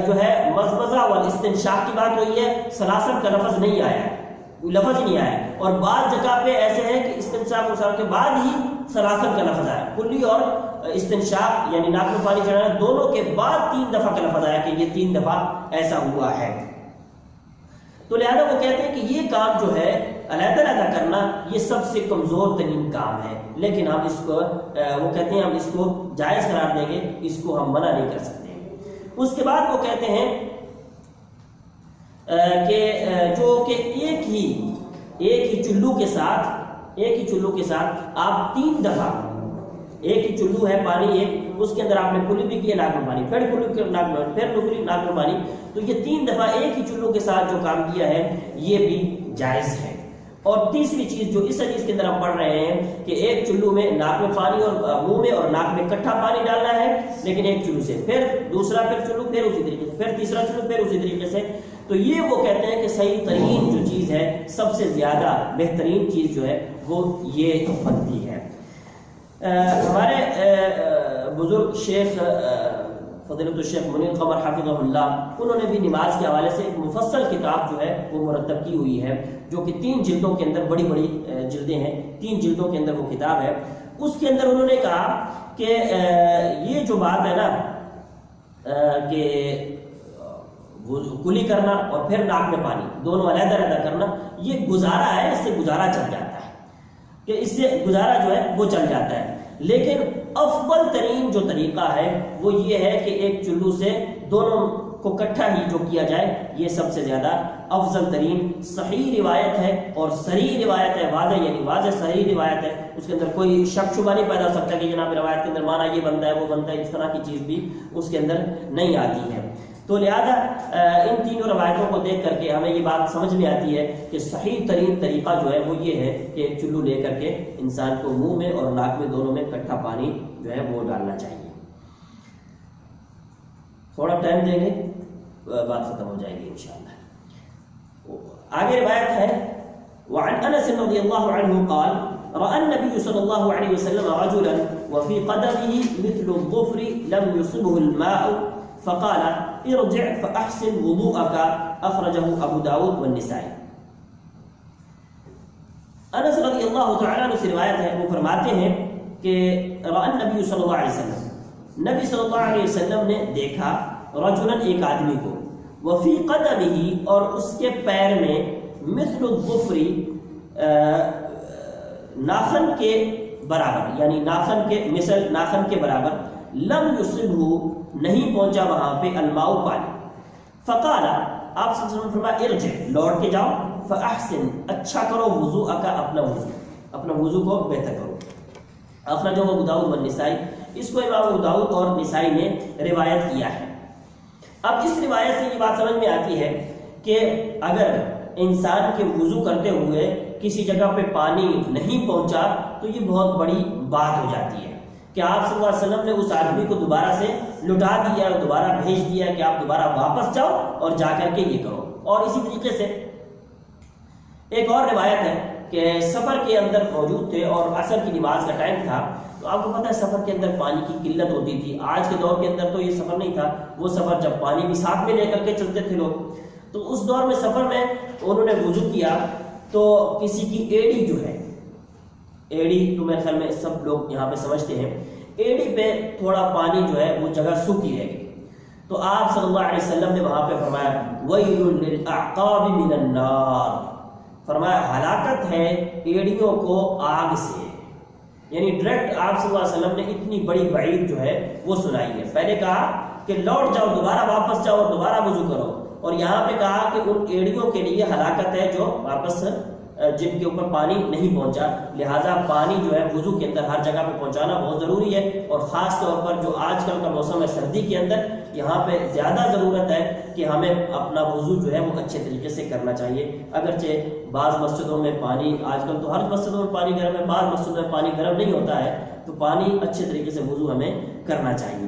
جو ہے مزمزہ والاستنشاق کی بات ہوئی ہے, سلاسل کا لفظ نہیں آیا ہے, لفظ نہیں آیا. اور بعض جگہ پہ ایسے ہے کہ استنشاق وسال کے بعد ہی سلاسل کا لفظ آیا, کلی اور استنشاق یعنی ناک میں پانی چڑھانا دونوں کے بعد 3 دفعہ کا لفظ آیا کہ یہ 3 دفعہ ایسا ہوا ہے. تو لہذا وہ کہتے ہیں کہ یہ کام جو ہے علیحدہ کرنا یہ سب سے کمزور ترین کام ہے, لیکن ہم اس کو وہ کہتے ہیں ہم اس کو جائز قرار دیں گے, اس کو ہم منع نہیں کر سکتے. اس کے بعد وہ کہتے ہیں کہ جو کہ ایک ہی چلو کے ساتھ آپ 3 دفعہ, ایک ہی چلو ہے پانی ایک, اس کے اندر آپ نے کلی بھی کیا ناک میں پانی, پھر کلی ناک میں, پھر کلی ناک میں پانی, تو یہ 3 دفعہ ایک ہی چلو کے ساتھ جو کام کیا ہے یہ بھی جائز ہے. اور تیسری چیز جو اس حدیث کے اندر ہم پڑھ رہے ہیں کہ ایک چلو میں ناک میں پانی اور منہ میں اور ناک میں اکٹھا پانی ڈالنا ہے, لیکن ایک چلو سے, پھر دوسرا پھر چلو, پھر اسی طریقے سے, پھر تیسرا چلو, پھر اسی طریقے سے. تو یہ وہ کہتے ہیں کہ صحیح ترین جو چیز ہے, سب سے زیادہ بہترین چیز جو ہے وہ یہ بنتی ہے. ہمارے بزرگ شیخ فضیلت الشیخ منیر قمر حافظہ اللہ, انہوں نے بھی نماز کے حوالے سے ایک مفصل کتاب جو ہے وہ مرتب کی ہوئی ہے, جو کہ 3 جلدوں کے اندر, بڑی بڑی جلدیں ہیں, 3 جلدوں کے اندر وہ کتاب ہے. اس کے اندر انہوں نے کہا کہ یہ جو بات ہے نا کہ کلی کرنا اور پھر ناک میں پانی دونوں علیحدہ کرنا, یہ گزارا ہے, اس سے گزارا چل جاتا ہے, کہ اس سے گزارا جو ہے وہ چل جاتا ہے. لیکن افضل ترین جو طریقہ ہے وہ یہ ہے کہ ایک چلو سے دونوں کو اکٹھا ہی جو کیا جائے, یہ سب سے زیادہ افضل ترین صحیح روایت ہے اور صحیح روایت ہے, واضح یعنی واضح صحیح روایت ہے. اس کے اندر کوئی شک شبہ نہیں پیدا ہو سکتا کہ جناب روایت کے اندر مانا یہ بنتا ہے وہ بنتا ہے, اس طرح کی چیز بھی اس کے اندر نہیں آتی ہے. تو لہذا ان تینوں روایتوں کو دیکھ کر کے ہمیں یہ بات سمجھ میں آتی ہے کہ صحیح ترین طریقہ جو ہے وہ یہ ہے کہ ایک چلو لے کر کے انسان کو منہ میں اور ناک میں دونوں میں اکٹھا پانی جو ہے وہ ڈالنا چاہیے. تھوڑا ٹائم دیں گے بات ختم ہو جائے گی انشاءاللہ. آگے روایت ہے وعن انس رضی اللہ عنہ قال رأى النبي صلى الله عليه وسلم رجلا وفي قدمه مثل الظفر لم يصبه الماء فقال ارجع فأحسن وضوءك اخرجه ابو داود والنسائی. انس رضی اللہ تعالیٰ عنہ سے روایت ہے, وہ فرماتے ہیں کہ رأى النبي صلی اللہ علیہ وسلم, نبی صلی اللہ علیہ وسلم نے دیکھا رجلا ایک آدمی کو, وفی قدمه اور اس کے پیر میں مثل الظفر ناخن کے برابر, یعنی ناخن کے مثل ناخن کے برابر, لم یصبہ نہیں پہنچا وہاں پہ الماء پانی. فقال آپ صلی اللہ علیہ وسلم فرمایا ارجع لوٹ کے جاؤ, فاحسن اچھا کرو وضوءک اپنا وضو کو بہتر کرو. اخرجہ ابو داؤد والنسائی, اس کو امام ابو داؤد اور نسائی نے روایت کیا ہے. اب اس روایت سے یہ بات سمجھ میں آتی ہے کہ اگر انسان کے وضو کرتے ہوئے کسی جگہ پہ پانی نہیں پہنچا تو یہ بہت بڑی بات ہو جاتی ہے کہ آپ صلی اللہ علیہ وسلم نے اس آدمی کو دوبارہ سے لٹا دیا، دوبارہ بھیج دیا کہ آپ دوبارہ واپس جاؤ اور جا کر کے یہ کرو۔ اور اسی طریقے سے ایک اور روایت ہے کہ سفر کے اندر موجود تھے اور عصر کی نماز کا ٹائم تھا، تو آپ کو پتہ ہے سفر کے اندر پانی کی قلت ہوتی تھی۔ آج کے دور کے اندر تو یہ سفر نہیں تھا، وہ سفر جب پانی بھی ساتھ میں لے کر کے چلتے تھے لوگ، تو اس دور میں سفر میں انہوں نے وضو کیا تو کسی کی ایڑی جو ہے، ایڑی تو میرے خیال میں سب لوگ یہاں پہ سمجھتے ہیں، ایڑی پہ تھوڑا پانی جو ہے وہ جگہ سوکھی رہ گئی، تو آپ صلی اللہ علیہ وسلم نے وہاں پہ فرمایا وَيْلٌ لِلْأَعْقَابِ مِنَ النَّارِ، فرمایا ہلاکت ہے ایڑیوں کو آگ سے۔ یعنی ڈائریکٹ آپ صلی اللہ علیہ وسلم نے اتنی بڑی وعید جو ہے وہ سنائی ہے۔ پہلے کہا کہ لوٹ جاؤ، دوبارہ واپس جاؤ اور دوبارہ وضو کرو، اور یہاں پہ کہا کہ ان ایڑیوں کے لیے ہلاکت ہے جو واپس جن کے اوپر پانی نہیں پہنچا۔ لہٰذا پانی جو ہے وضو کے اندر ہر جگہ پہ پہنچانا بہت ضروری ہے، اور خاص طور پر جو آج کل کا موسم ہے سردی کے اندر، یہاں پہ زیادہ ضرورت ہے کہ ہمیں اپنا وضو جو ہے وہ اچھے طریقے سے کرنا چاہیے۔ اگرچہ بعض مسجدوں میں پانی، آج کل تو ہر مسجدوں میں پانی گرم ہے، بعض مسجدوں میں پانی گرم نہیں ہوتا ہے، تو پانی اچھے طریقے سے وضو ہمیں کرنا چاہیے۔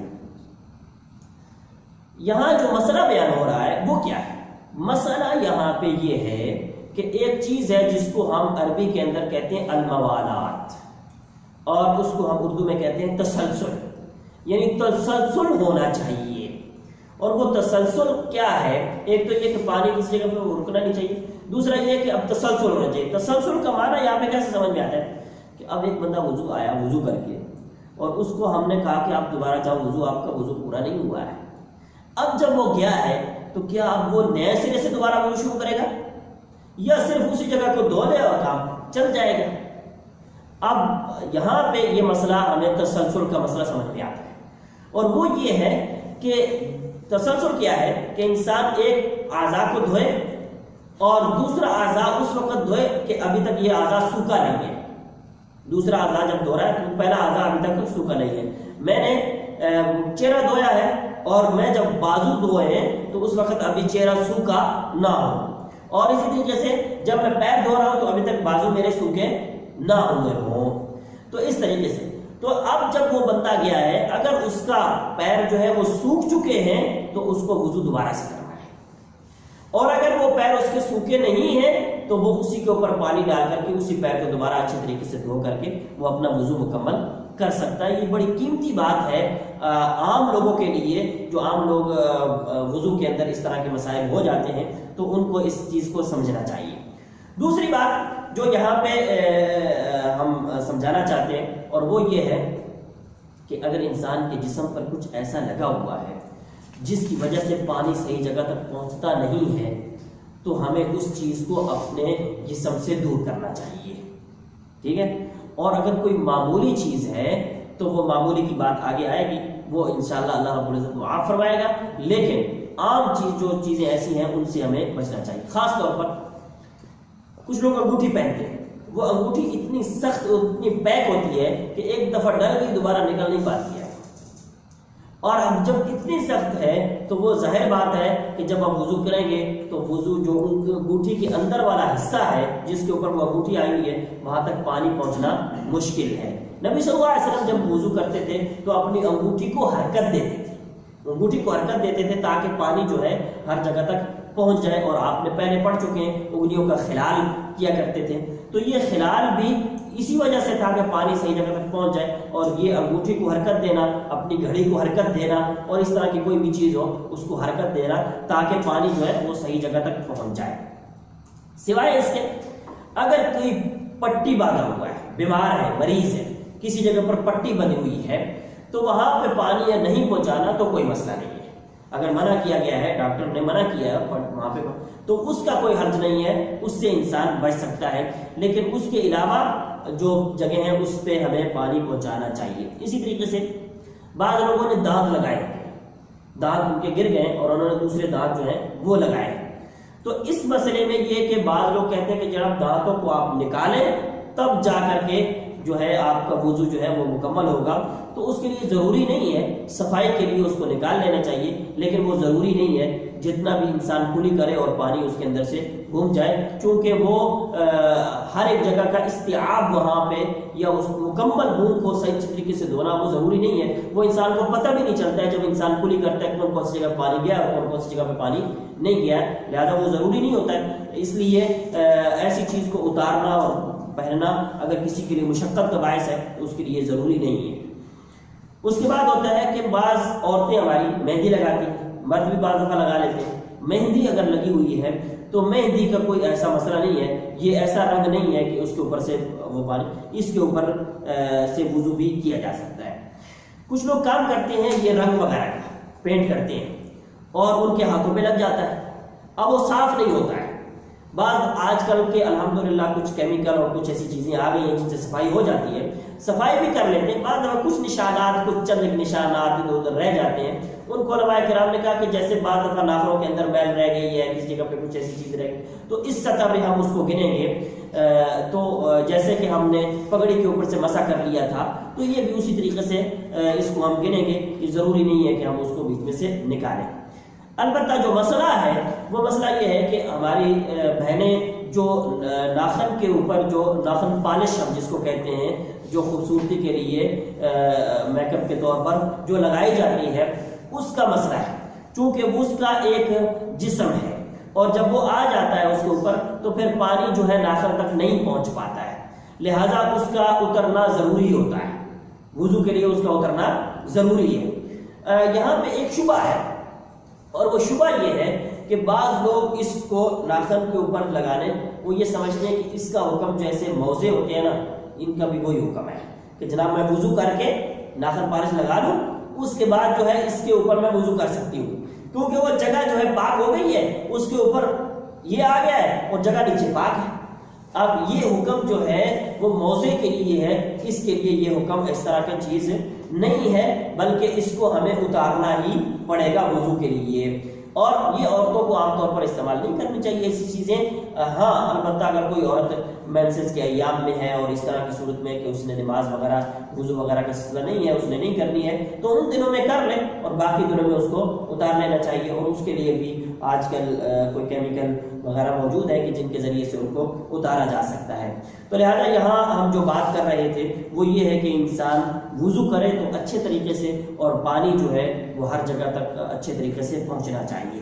یہاں جو مسئلہ بیان ہو رہا ہے وہ کیا ہے؟ مسئلہ یہاں پہ یہ ہے کہ ایک چیز ہے جس کو ہم عربی کے اندر کہتے ہیں الموالات، اور اس کو ہم اردو میں کہتے ہیں تسلسل، یعنی تسلسل ہونا چاہیے۔ اور وہ تسلسل کیا ہے؟ ایک تو یہ کہ پانی کسی جگہ پہ رکنا نہیں چاہیے، دوسرا یہ کہ اب تسلسل ہونا چاہیے۔ تسلسل کا معنی یہاں پہ کیسے سمجھ میں آتا ہے کہ اب ایک بندہ وضو آیا وضو کر کے، اور اس کو ہم نے کہا کہ آپ دوبارہ جاؤ وضو، آپ کا وضو پورا نہیں ہوا ہے۔ اب جب وہ گیا ہے تو کیا اب وہ نئے سرے سے دوبارہ وضو شروع کرے گا، یا صرف اسی جگہ کو دھو دے اور کام چل جائے گا؟ اب یہاں پہ یہ مسئلہ ہمیں تسلسل کا مسئلہ سمجھ میں آتا ہے، اور وہ یہ ہے کہ تسلسل کیا ہے کہ انسان ایک اعضاء کو دھوئے اور دوسرا اعضاء اس وقت دھوئے کہ ابھی تک یہ اعضاء سوکھا نہیں ہے۔ دوسرا اعضاء جب دھو رہا ہے تو پہلا اعضاء ابھی تک سوکھا نہیں ہے۔ میں نے چہرہ دھویا ہے اور میں جب بازو دھوئے ہیں تو اس وقت ابھی چہرہ سوکھا نہ ہو، اور اسی طریقے سے جب میں پیر دھو رہا ہوں تو ابھی تک بازو میرے سوکھے نہ ہوئے ہوں۔ تو اس طریقے سے تو اب جب وہ بندہ گیا ہے، اگر اس کا پیر جو ہے وہ سوکھ چکے ہیں تو اس کو وضو دوبارہ سے کرنا ہے، اور اگر وہ پیر اس کے سوکھے نہیں ہیں تو وہ اسی کے اوپر پانی ڈال کر کے اسی پیر کو دوبارہ اچھے طریقے سے دھو کر کے وہ اپنا وضو مکمل کر سکتا ہے۔ یہ بڑی قیمتی بات ہے عام لوگوں کے لیے، جو عام لوگ وضو کے اندر اس طرح کے مسائل ہو جاتے ہیں تو ان کو اس چیز کو سمجھنا چاہیے۔ دوسری بات جو یہاں پہ ہم سمجھانا چاہتے ہیں اور وہ یہ ہے کہ اگر انسان کے جسم پر کچھ ایسا لگا ہوا ہے جس کی وجہ سے پانی صحیح جگہ تک پہنچتا نہیں ہے تو ہمیں اس چیز کو اپنے جسم سے دور کرنا چاہیے، ٹھیک ہے؟ اور اگر کوئی معمولی چیز ہے تو وہ معمولی کی بات آگے آئے گی، وہ انشاءاللہ اللہ رب العزت معاف فرمائے گا، لیکن عام چیز جو چیزیں ایسی ہیں ان سے ہمیں بچنا چاہیے۔ خاص طور پر کچھ لوگ انگوٹھی پہنتے ہیں، وہ انگوٹھی اتنی سخت اتنی پیک ہوتی ہے کہ ایک دفعہ ڈل گئی دوبارہ نکل نہیں پاتی ہے، اور اب جب اتنی سخت ہے تو وہ ظاہر بات ہے کہ جب ہم وضو کریں گے تو وضو جو انگوٹھی کے اندر والا حصہ ہے جس کے اوپر وہ انگوٹھی آئی ہوئی ہے وہاں تک پانی پہنچنا مشکل ہے۔ نبی صلی اللہ علیہ وسلم جب وضو کرتے تھے تو اپنی انگوٹھی کو حرکت دیتے تھے، انگوٹھی کو حرکت دیتے تھے تاکہ پانی جو ہے ہر جگہ تک پہنچ جائے، اور آپ نے پہلے پڑھ چکے ہیں انگلیوں کا خلال کیا کرتے تھے، تو یہ خلال بھی اسی وجہ سے تھا کہ پانی صحیح جگہ تک پہنچ جائے، اور یہ انگوٹھی کو حرکت دینا، اپنی گھڑی کو حرکت دینا، اور اس طرح کی کوئی بھی چیز ہو اس کو حرکت دینا تاکہ پانی جو ہے وہ صحیح جگہ تک پہنچ جائے۔ سوائے اس کے اگر کوئی پٹی باندھا ہوا ہے، بیمار ہے، مریض ہے، کسی جگہ پر پٹی بنی ہوئی ہے تو وہاں پہ پانی یا نہیں پہنچانا تو کوئی مسئلہ نہیں ہے۔ اگر منع کیا گیا ہے، ڈاکٹر نے منع کیا ہے وہاں پہ تو اس کا کوئی حرج نہیں ہے، اس سے انسان بچ سکتا ہے، لیکن اس کے علاوہ جو جگہ ہیں اس پہ ہمیں پانی پہنچانا چاہیے۔ اسی طریقے سے بعض لوگوں نے دانت لگائے، دانت ان کے گر گئے اور انہوں نے دوسرے دانت جو ہیں وہ لگائے، تو اس مسئلے میں یہ کہ بعض لوگ کہتے ہیں کہ جب دانتوں کو آپ نکالیں تب جا کر کے جو ہے آپ کا وضو جو ہے وہ مکمل ہوگا، تو اس کے لیے ضروری نہیں ہے، صفائی کے لیے اس کو نکال لینا چاہیے، لیکن وہ ضروری نہیں ہے جتنا بھی انسان کلی کرے اور پانی اس کے اندر سے گھوم جائے، چونکہ وہ ہر ایک جگہ کا استیعاب وہاں پہ یا اس مکمل بھون کو صحیح طریقے سے دھونا وہ ضروری نہیں ہے، وہ انسان کو پتہ بھی نہیں چلتا ہے جب انسان کلی کرتا ہے کون کون سی جگہ پانی گیا اور کون کون سی جگہ پہ پانی نہیں گیا، لہذا وہ ضروری نہیں ہوتا ہے۔ اس لیے ایسی چیز کو اتارنا اور پہننا اگر کسی کے لیے مشقت کا باعث ہے تو اس کے لیے ضروری نہیں ہے۔ اس کے بعد ہوتا ہے کہ بعض عورتیں ہماری مہندی لگاتی ہیں، مرد بھی بعض دفعہ لگا لیتے ہیں۔ مہندی اگر لگی ہوئی ہے تو مہندی کا کوئی ایسا مسئلہ نہیں ہے، یہ ایسا رنگ نہیں ہے کہ اس کے اوپر سے وہ پانی، اس کے اوپر سے وضو بھی کیا جا سکتا ہے۔ کچھ لوگ کام کرتے ہیں یہ رنگ وغیرہ کا پینٹ کرتے ہیں اور ان کے ہاتھوں پہ لگ جاتا ہے، اب وہ صاف نہیں ہوتا ہے۔ بعض آج کل کے الحمدللہ کچھ کیمیکل اور کچھ ایسی چیزیں آ گئی ہیں جن سے صفائی ہو جاتی ہے، صفائی بھی کر لیتے ہیں، بعض دفعہ کچھ نشانات، کچھ چند نشانات ادھر ادھر رہ جاتے ہیں۔ ان کو علماء کرام نے کہا کہ جیسے بعض دفعہ ناخنوں کے اندر میل رہ گئی ہے، کسی جگہ پہ کچھ ایسی چیز رہ گئی، تو اس سطح پہ ہم اس کو گنیں گے، تو جیسے کہ ہم نے پگڑی کے اوپر سے مسح کر لیا تھا تو یہ بھی اسی طریقے سے اس کو ہم گنیں گے، یہ ضروری نہیں ہے کہ ہم اس کو بیچ میں سے نکالیں۔ البتہ جو مسئلہ ہے وہ مسئلہ یہ ہے کہ ہماری بہنیں جو ناخن کے اوپر جو ناخن پالش ہم جس کو کہتے ہیں، جو خوبصورتی کے لیے میک اپ کے طور پر جو لگائی جاتی ہے، اس کا مسئلہ ہے، چونکہ اس کا ایک جسم ہے اور جب وہ آ جاتا ہے اس کے اوپر تو پھر پانی جو ہے ناخن تک نہیں پہنچ پاتا ہے، لہذا اس کا اترنا ضروری ہوتا ہے، وضو کے لیے اس کا اترنا ضروری ہے۔ یہاں پہ ایک شبہ ہے اور وہ شبہ یہ ہے کہ بعض لوگ اس کو ناخن کے اوپر لگانے وہ یہ سمجھتے ہیں کہ اس کا حکم جیسے موزے ہوتے ہیں نا، ان کا بھی وہی حکم ہے کہ جناب میں وضو کر کے ناخن پالش لگا لوں، اس کے بعد جو ہے اس کے اوپر میں وضو کر سکتی ہوں، کیونکہ وہ جگہ جو ہے پاک ہو گئی ہے، اس کے اوپر یہ آ گیا ہے اور جگہ نیچے پاک ہے۔ اب یہ حکم جو ہے وہ موزے کے لیے ہے، اس کے لیے یہ حکم اس طرح کی چیز نہیں ہے، بلکہ اس کو ہمیں اتارنا ہی پڑے گا وضو کے لیے، اور یہ عورتوں کو عام طور پر استعمال نہیں کرنی چاہیے ایسی چیزیں۔ ہاں البتہ اگر کوئی عورت مینسز کے ایام میں ہے اور اس طرح کی صورت میں کہ اس نے نماز وغیرہ وضو وغیرہ کا سلسلہ نہیں ہے، اس نے نہیں کرنی ہے، تو ان دنوں میں کر لے اور باقی دنوں میں اس کو اتار لینا چاہیے، اور اس کے لیے بھی آج کل کوئی کیمیکل وغیرہ موجود ہے کہ جن کے ذریعے سے ان کو اتارا جا سکتا ہے۔ تو لہٰذا یہاں ہم جو بات کر رہے تھے وہ یہ ہے کہ انسان وضو کرے تو اچھے طریقے سے، اور پانی جو ہے وہ ہر جگہ تک اچھے طریقے سے پہنچنا چاہیے۔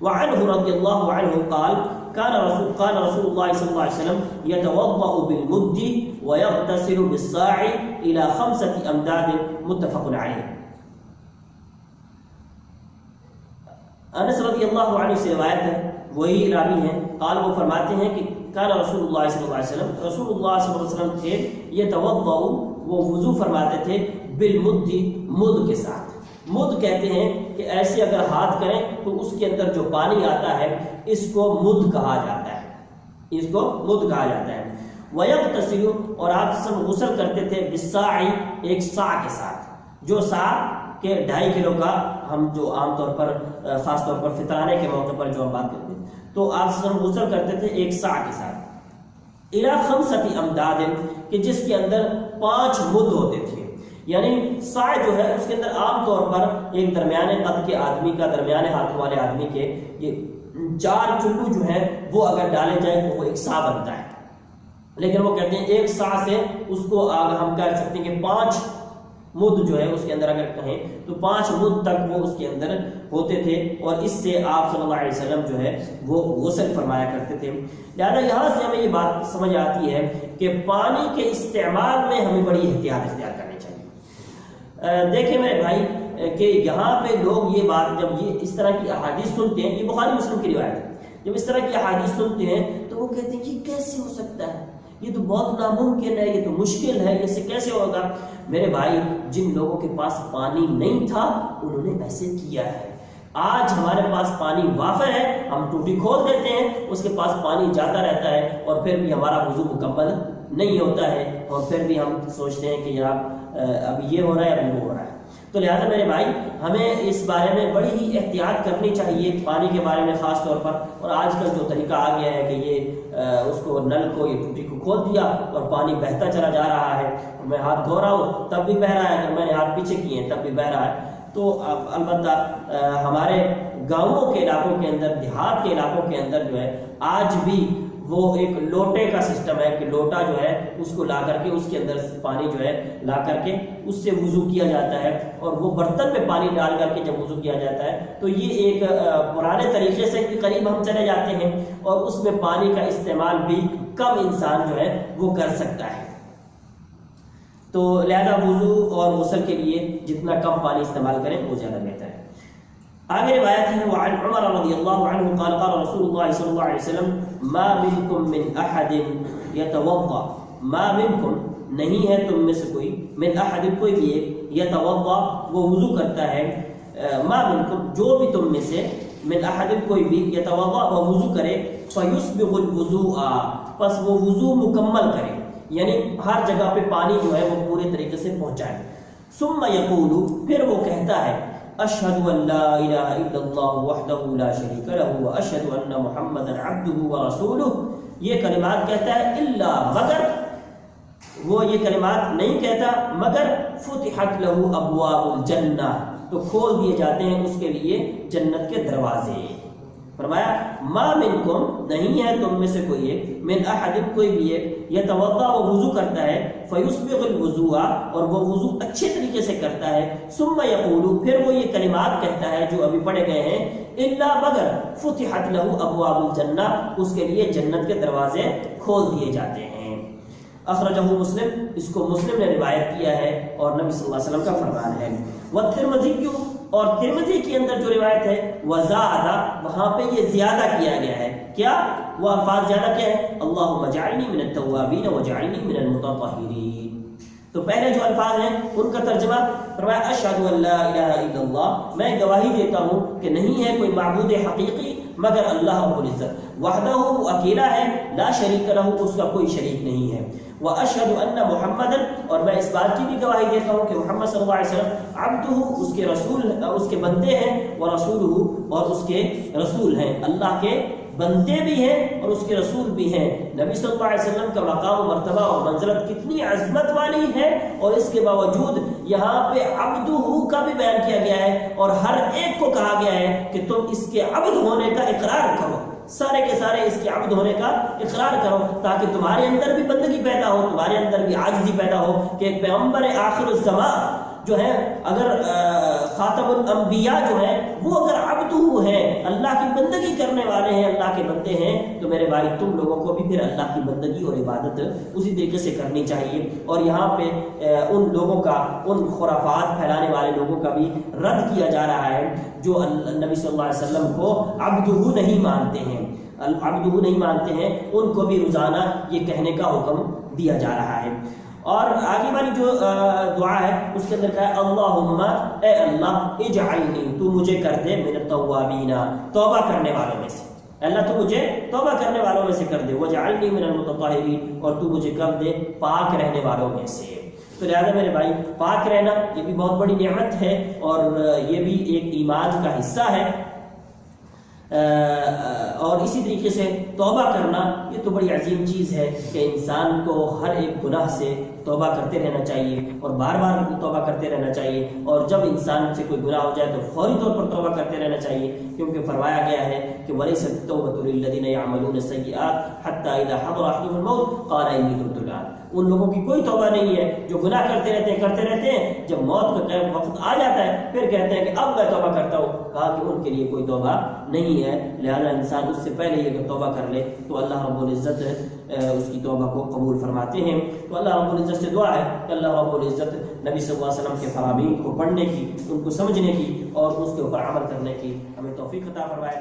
وعنہ رضی اللہ عنہ قال كان رسول الله صلى الله عليه وسلم يتوضأ بالمد ويغتسل بالصاع إلى 5 أمداد متفق عليه۔ انس رضی اللہ عنہ سے روایت ہے، وہی راوی ہیں، قال وہ فرماتے ہیں کہ كان رسول اللہ صلی اللہ علیہ وسلم، رسول اللہ صلی اللہ علیہ وسلم تھے يتوضأ، وہ وضو فرماتے تھے، بالمد، مد کے ساتھ۔ مد کہتے ہیں کہ ایسے اگر ہاتھ کریں تو اس کے اندر جو پانی آتا ہے اس کو مد کہا جاتا ہے، اس کو مد کہا جاتا ہے۔ وَيَغْتَسِلُ، اور آپ سب غسل کرتے تھے، بِالصَّاعِ، ایک سا کے ساتھ، جو سا کے 2.5 کلو کا ہم جو عام طور پر خاص طور پر فطرانے کے موقع پر جو ہم بات کرتے ہیں تو آپ سب غسل کرتے تھے ایک سا کے ساتھ، إِلَى 5 أَمْدَادٍ، کہ جس کے اندر 5 مد ہوتے تھے، یعنی سا جو ہے اس کے اندر عام طور پر ایک درمیانے قد کے آدمی کا، درمیانے ہاتھوں والے آدمی کے یہ 4 چلو جو ہے وہ اگر ڈالے جائیں تو وہ ایک سا بنتا ہے، لیکن وہ کہتے ہیں ایک سا سے اس کو ہم کہہ سکتے ہیں کہ 5 مد جو ہے اس کے اندر اگر کہیں تو 5 مد تک وہ اس کے اندر ہوتے تھے، اور اس سے آپ صلی اللہ علیہ وسلم جو ہے وہ غسل فرمایا کرتے تھے۔ لہٰذا یہاں سے ہمیں یہ بات سمجھ آتی ہے کہ پانی کے استعمال میں ہمیں بڑی احتیاط اختیار کرنی چاہیے۔ دیکھیں میرے بھائی کہ یہاں پہ لوگ یہ بات جب یہ اس طرح کی احادیث سنتے ہیں، یہ بخاری مسلم کی روایت ہے، جب اس طرح کی احادیث سنتے ہیں تو وہ کہتے ہیں یہ کیسے ہو سکتا ہے، یہ تو بہت ناممکن ہے، یہ تو مشکل ہے، اس سے کیسے ہوگا؟ میرے بھائی جن لوگوں کے پاس پانی نہیں تھا انہوں نے ایسے کیا ہے۔ آج ہمارے پاس پانی وافر ہے، ہم ٹوٹی کھول دیتے ہیں، اس کے پاس پانی جاتا رہتا ہے اور پھر بھی ہمارا وضو مکمل نہیں ہوتا ہے، اور پھر بھی ہم سوچتے ہیں کہ یار اب یہ ہو رہا ہے اب وہ ہو رہا ہے۔ تو لہٰذا میرے بھائی ہمیں اس بارے میں بڑی ہی احتیاط کرنی چاہیے پانی کے بارے میں خاص طور پر. اور آج کل جو طریقہ آ گیا ہے کہ یہ اس کو نل کو یہ ٹوٹی کو کھول دیا اور پانی بہتا چلا جا رہا ہے, میں ہاتھ دھو رہا ہوں تب بھی بہہ رہا ہے, اگر میں نے ہاتھ پیچھے کیے ہیں تب بھی بہہ رہا ہے. تو البتہ ہمارے گاؤں کے علاقوں کے اندر, دیہات کے علاقوں کے اندر جو ہے آج بھی وہ ایک لوٹے کا سسٹم ہے کہ لوٹا جو ہے اس کو لا کر کے اس کے اندر پانی جو ہے لا کر کے اس سے وضو کیا جاتا ہے, اور وہ برتن میں پانی ڈال کر کے جب وضو کیا جاتا ہے تو یہ ایک پرانے طریقے سے قریب ہم چلے جاتے ہیں, اور اس میں پانی کا استعمال بھی کم انسان جو ہے وہ کر سکتا ہے. تو لہذا وضو اور غسل کے لیے جتنا کم پانی استعمال کریں وہ زیادہ بہتر ہے. آگے روایت ہے وعن عمر رضی اللہ عنہ قال قال رسول اللہ صلی اللہ علیہ وسلم ما منکم من احد یتوضا, ما منکم نہیں ہے تم میں سے کوئی, من احد کوئی بھی ایک, یتوضا وہ وضو کرتا ہے, ما منکم جو بھی تم میں سے, من احد کوئی بھی, یتوضا وہ وضو کرے, فیسبغ الوضوء پس وہ وضو مکمل کرے, یعنی ہر جگہ پہ پانی جو ہے وہ پورے طریقے سے پہنچائے. ثم یقول پھر وہ کہتا ہے اشہد ان لا الہ الا اللہ وحدہ لا شریک لہ واشہد ان محمدا عبدہ ورسولہ, یہ کلمات کہتا ہے الا مگر, وہ یہ کلمات نہیں کہتا مگر فتحت لہ ابواب الجنہ تو کھول دیے جاتے ہیں اس کے لیے جنت کے دروازے. فرمایا ما منکم نہیں ہے تم میں سے کوئی ایک, من احد کوئی بھی ایک, یتوضا وہ وضو کرتا ہے, فیسبغ الوضوء اور وہ وضو اچھے طریقے سے کرتا ہے, ثم یقول پھر وہ یہ کلمات کہتا ہے جو ابھی پڑھے گئے ہیں, الا مگر فتحت لہ ابواب الجنہ اس کے لیے جنت کے دروازے کھول دیے جاتے ہیں. اخرجہ مسلم, اس کو مسلم نے روایت کیا ہے اور نبی صلی اللہ علیہ وسلم کا فرمان ہے. والترمذی اور ترمذی کے اندر جو روایت ہے وزاد, وہاں پہ یہ زیادہ کیا گیا ہے, کیا وہ الفاظ زیادہ کیا ہے, اللہم اجعلنی من التوابین واجعلنی من المتطہرین. تو پہلے جو الفاظ ہیں ان کا ترجمہ فرمایا اشہد ان لا الہ الا اللہ, میں گواہی دیتا ہوں کہ نہیں ہے کوئی معبود حقیقی مگر اللہ رب العزت, وحدہ وہ اکیلا ہے, لا شریک لہ اس کا کوئی شریک نہیں ہے, واشہد ان محمدا اور میں اس بات کی بھی گواہی دیتا ہوں کہ محمد صلی اللہ علیہ وسلم عبدہ اس کے رسول, اس کے بندے ہیں, ورسولہ اور اس کے رسول ہیں, اللہ کے بندے بھی ہیں اور اس کے رسول بھی ہیں. نبی صلی اللہ علیہ وسلم کا مقام و مرتبہ اور منزلت کتنی عظمت والی ہے, اور اس کے باوجود یہاں پہ عبدہ کا بھی بیان کیا گیا ہے, اور ہر ایک کو کہا گیا ہے کہ تم اس کے عبد ہونے کا اقرار کرو, سارے کے سارے اس کے عبد ہونے کا اقرار کرو, تاکہ تمہارے اندر بھی بندگی پیدا ہو, تمہارے اندر بھی عاجزی پیدا ہو کہ ایک پیغمبر آخر الزمان جو ہے, اگر خاتم الانبیاء جو ہے وہ اگر عبدہ ہیں, اللہ کی بندگی کرنے والے ہیں, اللہ کے بندے ہیں, تو میرے بھائی تم لوگوں کو بھی پھر اللہ کی بندگی اور عبادت اسی طریقے سے کرنی چاہیے. اور یہاں پہ ان لوگوں کا, ان خرافات پھیلانے والے لوگوں کا بھی رد کیا جا رہا ہے جو نبی صلی اللہ علیہ وسلم کو عبدہ نہیں مانتے ہیں, عبدہ نہیں مانتے ہیں, ان کو بھی روزانہ یہ کہنے کا حکم دیا جا رہا ہے. اور آگے والی جو دعا ہے اس کے اندر کہا ہے اللہم اے اللہ اجعلنی تو مجھے کر دے من التوابین توبہ کرنے والوں میں سے, اللہ تو مجھے توبہ کرنے والوں میں سے کر دے, واجعلنی من المتطہرین اور تو مجھے کر دے پاک رہنے والوں میں سے. تو لہذا میرے بھائی پاک رہنا یہ بھی بہت بڑی نعمت ہے, اور یہ بھی ایک ایمان کا حصہ ہے, اور اسی طریقے سے توبہ کرنا یہ تو بڑی عظیم چیز ہے کہ انسان کو ہر ایک گناہ سے توبہ کرتے رہنا چاہیے اور بار بار توبہ کرتے رہنا چاہیے, اور جب انسان سے کوئی گناہ ہو جائے تو فوری طور پر توبہ کرتے رہنا چاہیے, کیونکہ فرمایا گیا ہے کہ وَلَيْسَتِ التَّوْبَةُ لِلَّذِينَ يَعْمَلُونَ السَّيِّئَاتِ حَتَّى إِذَا حَضَرَ أَحَدَهُمُ الْمَوْتُ قَالَ إِنِّي تُبْتُ الْآنَ. ان لوگوں کی کوئی توبہ نہیں ہے جو گناہ کرتے رہتے ہیں, جب موت کا وقت آ جاتا ہے پھر کہتے ہیں کہ اب میں توبہ کرتا ہوں. کہا کہ ان کے لیے کوئی توبہ نہیں ہے, لہذا انسان اس سے پہلے یہ کہ توبہ کر لے تو اللہ رب العزت اس کی توبہ کو قبول فرماتے ہیں. تو اللہ رب العزت سے دعا ہے کہ اللہ رب العزت نبی صلی اللہ علیہ وسلم کے فرامین کو پڑھنے کی, ان کو سمجھنے کی اور اس کے اوپر عمل کرنے کی ہمیں توفیق عطا فرمائے.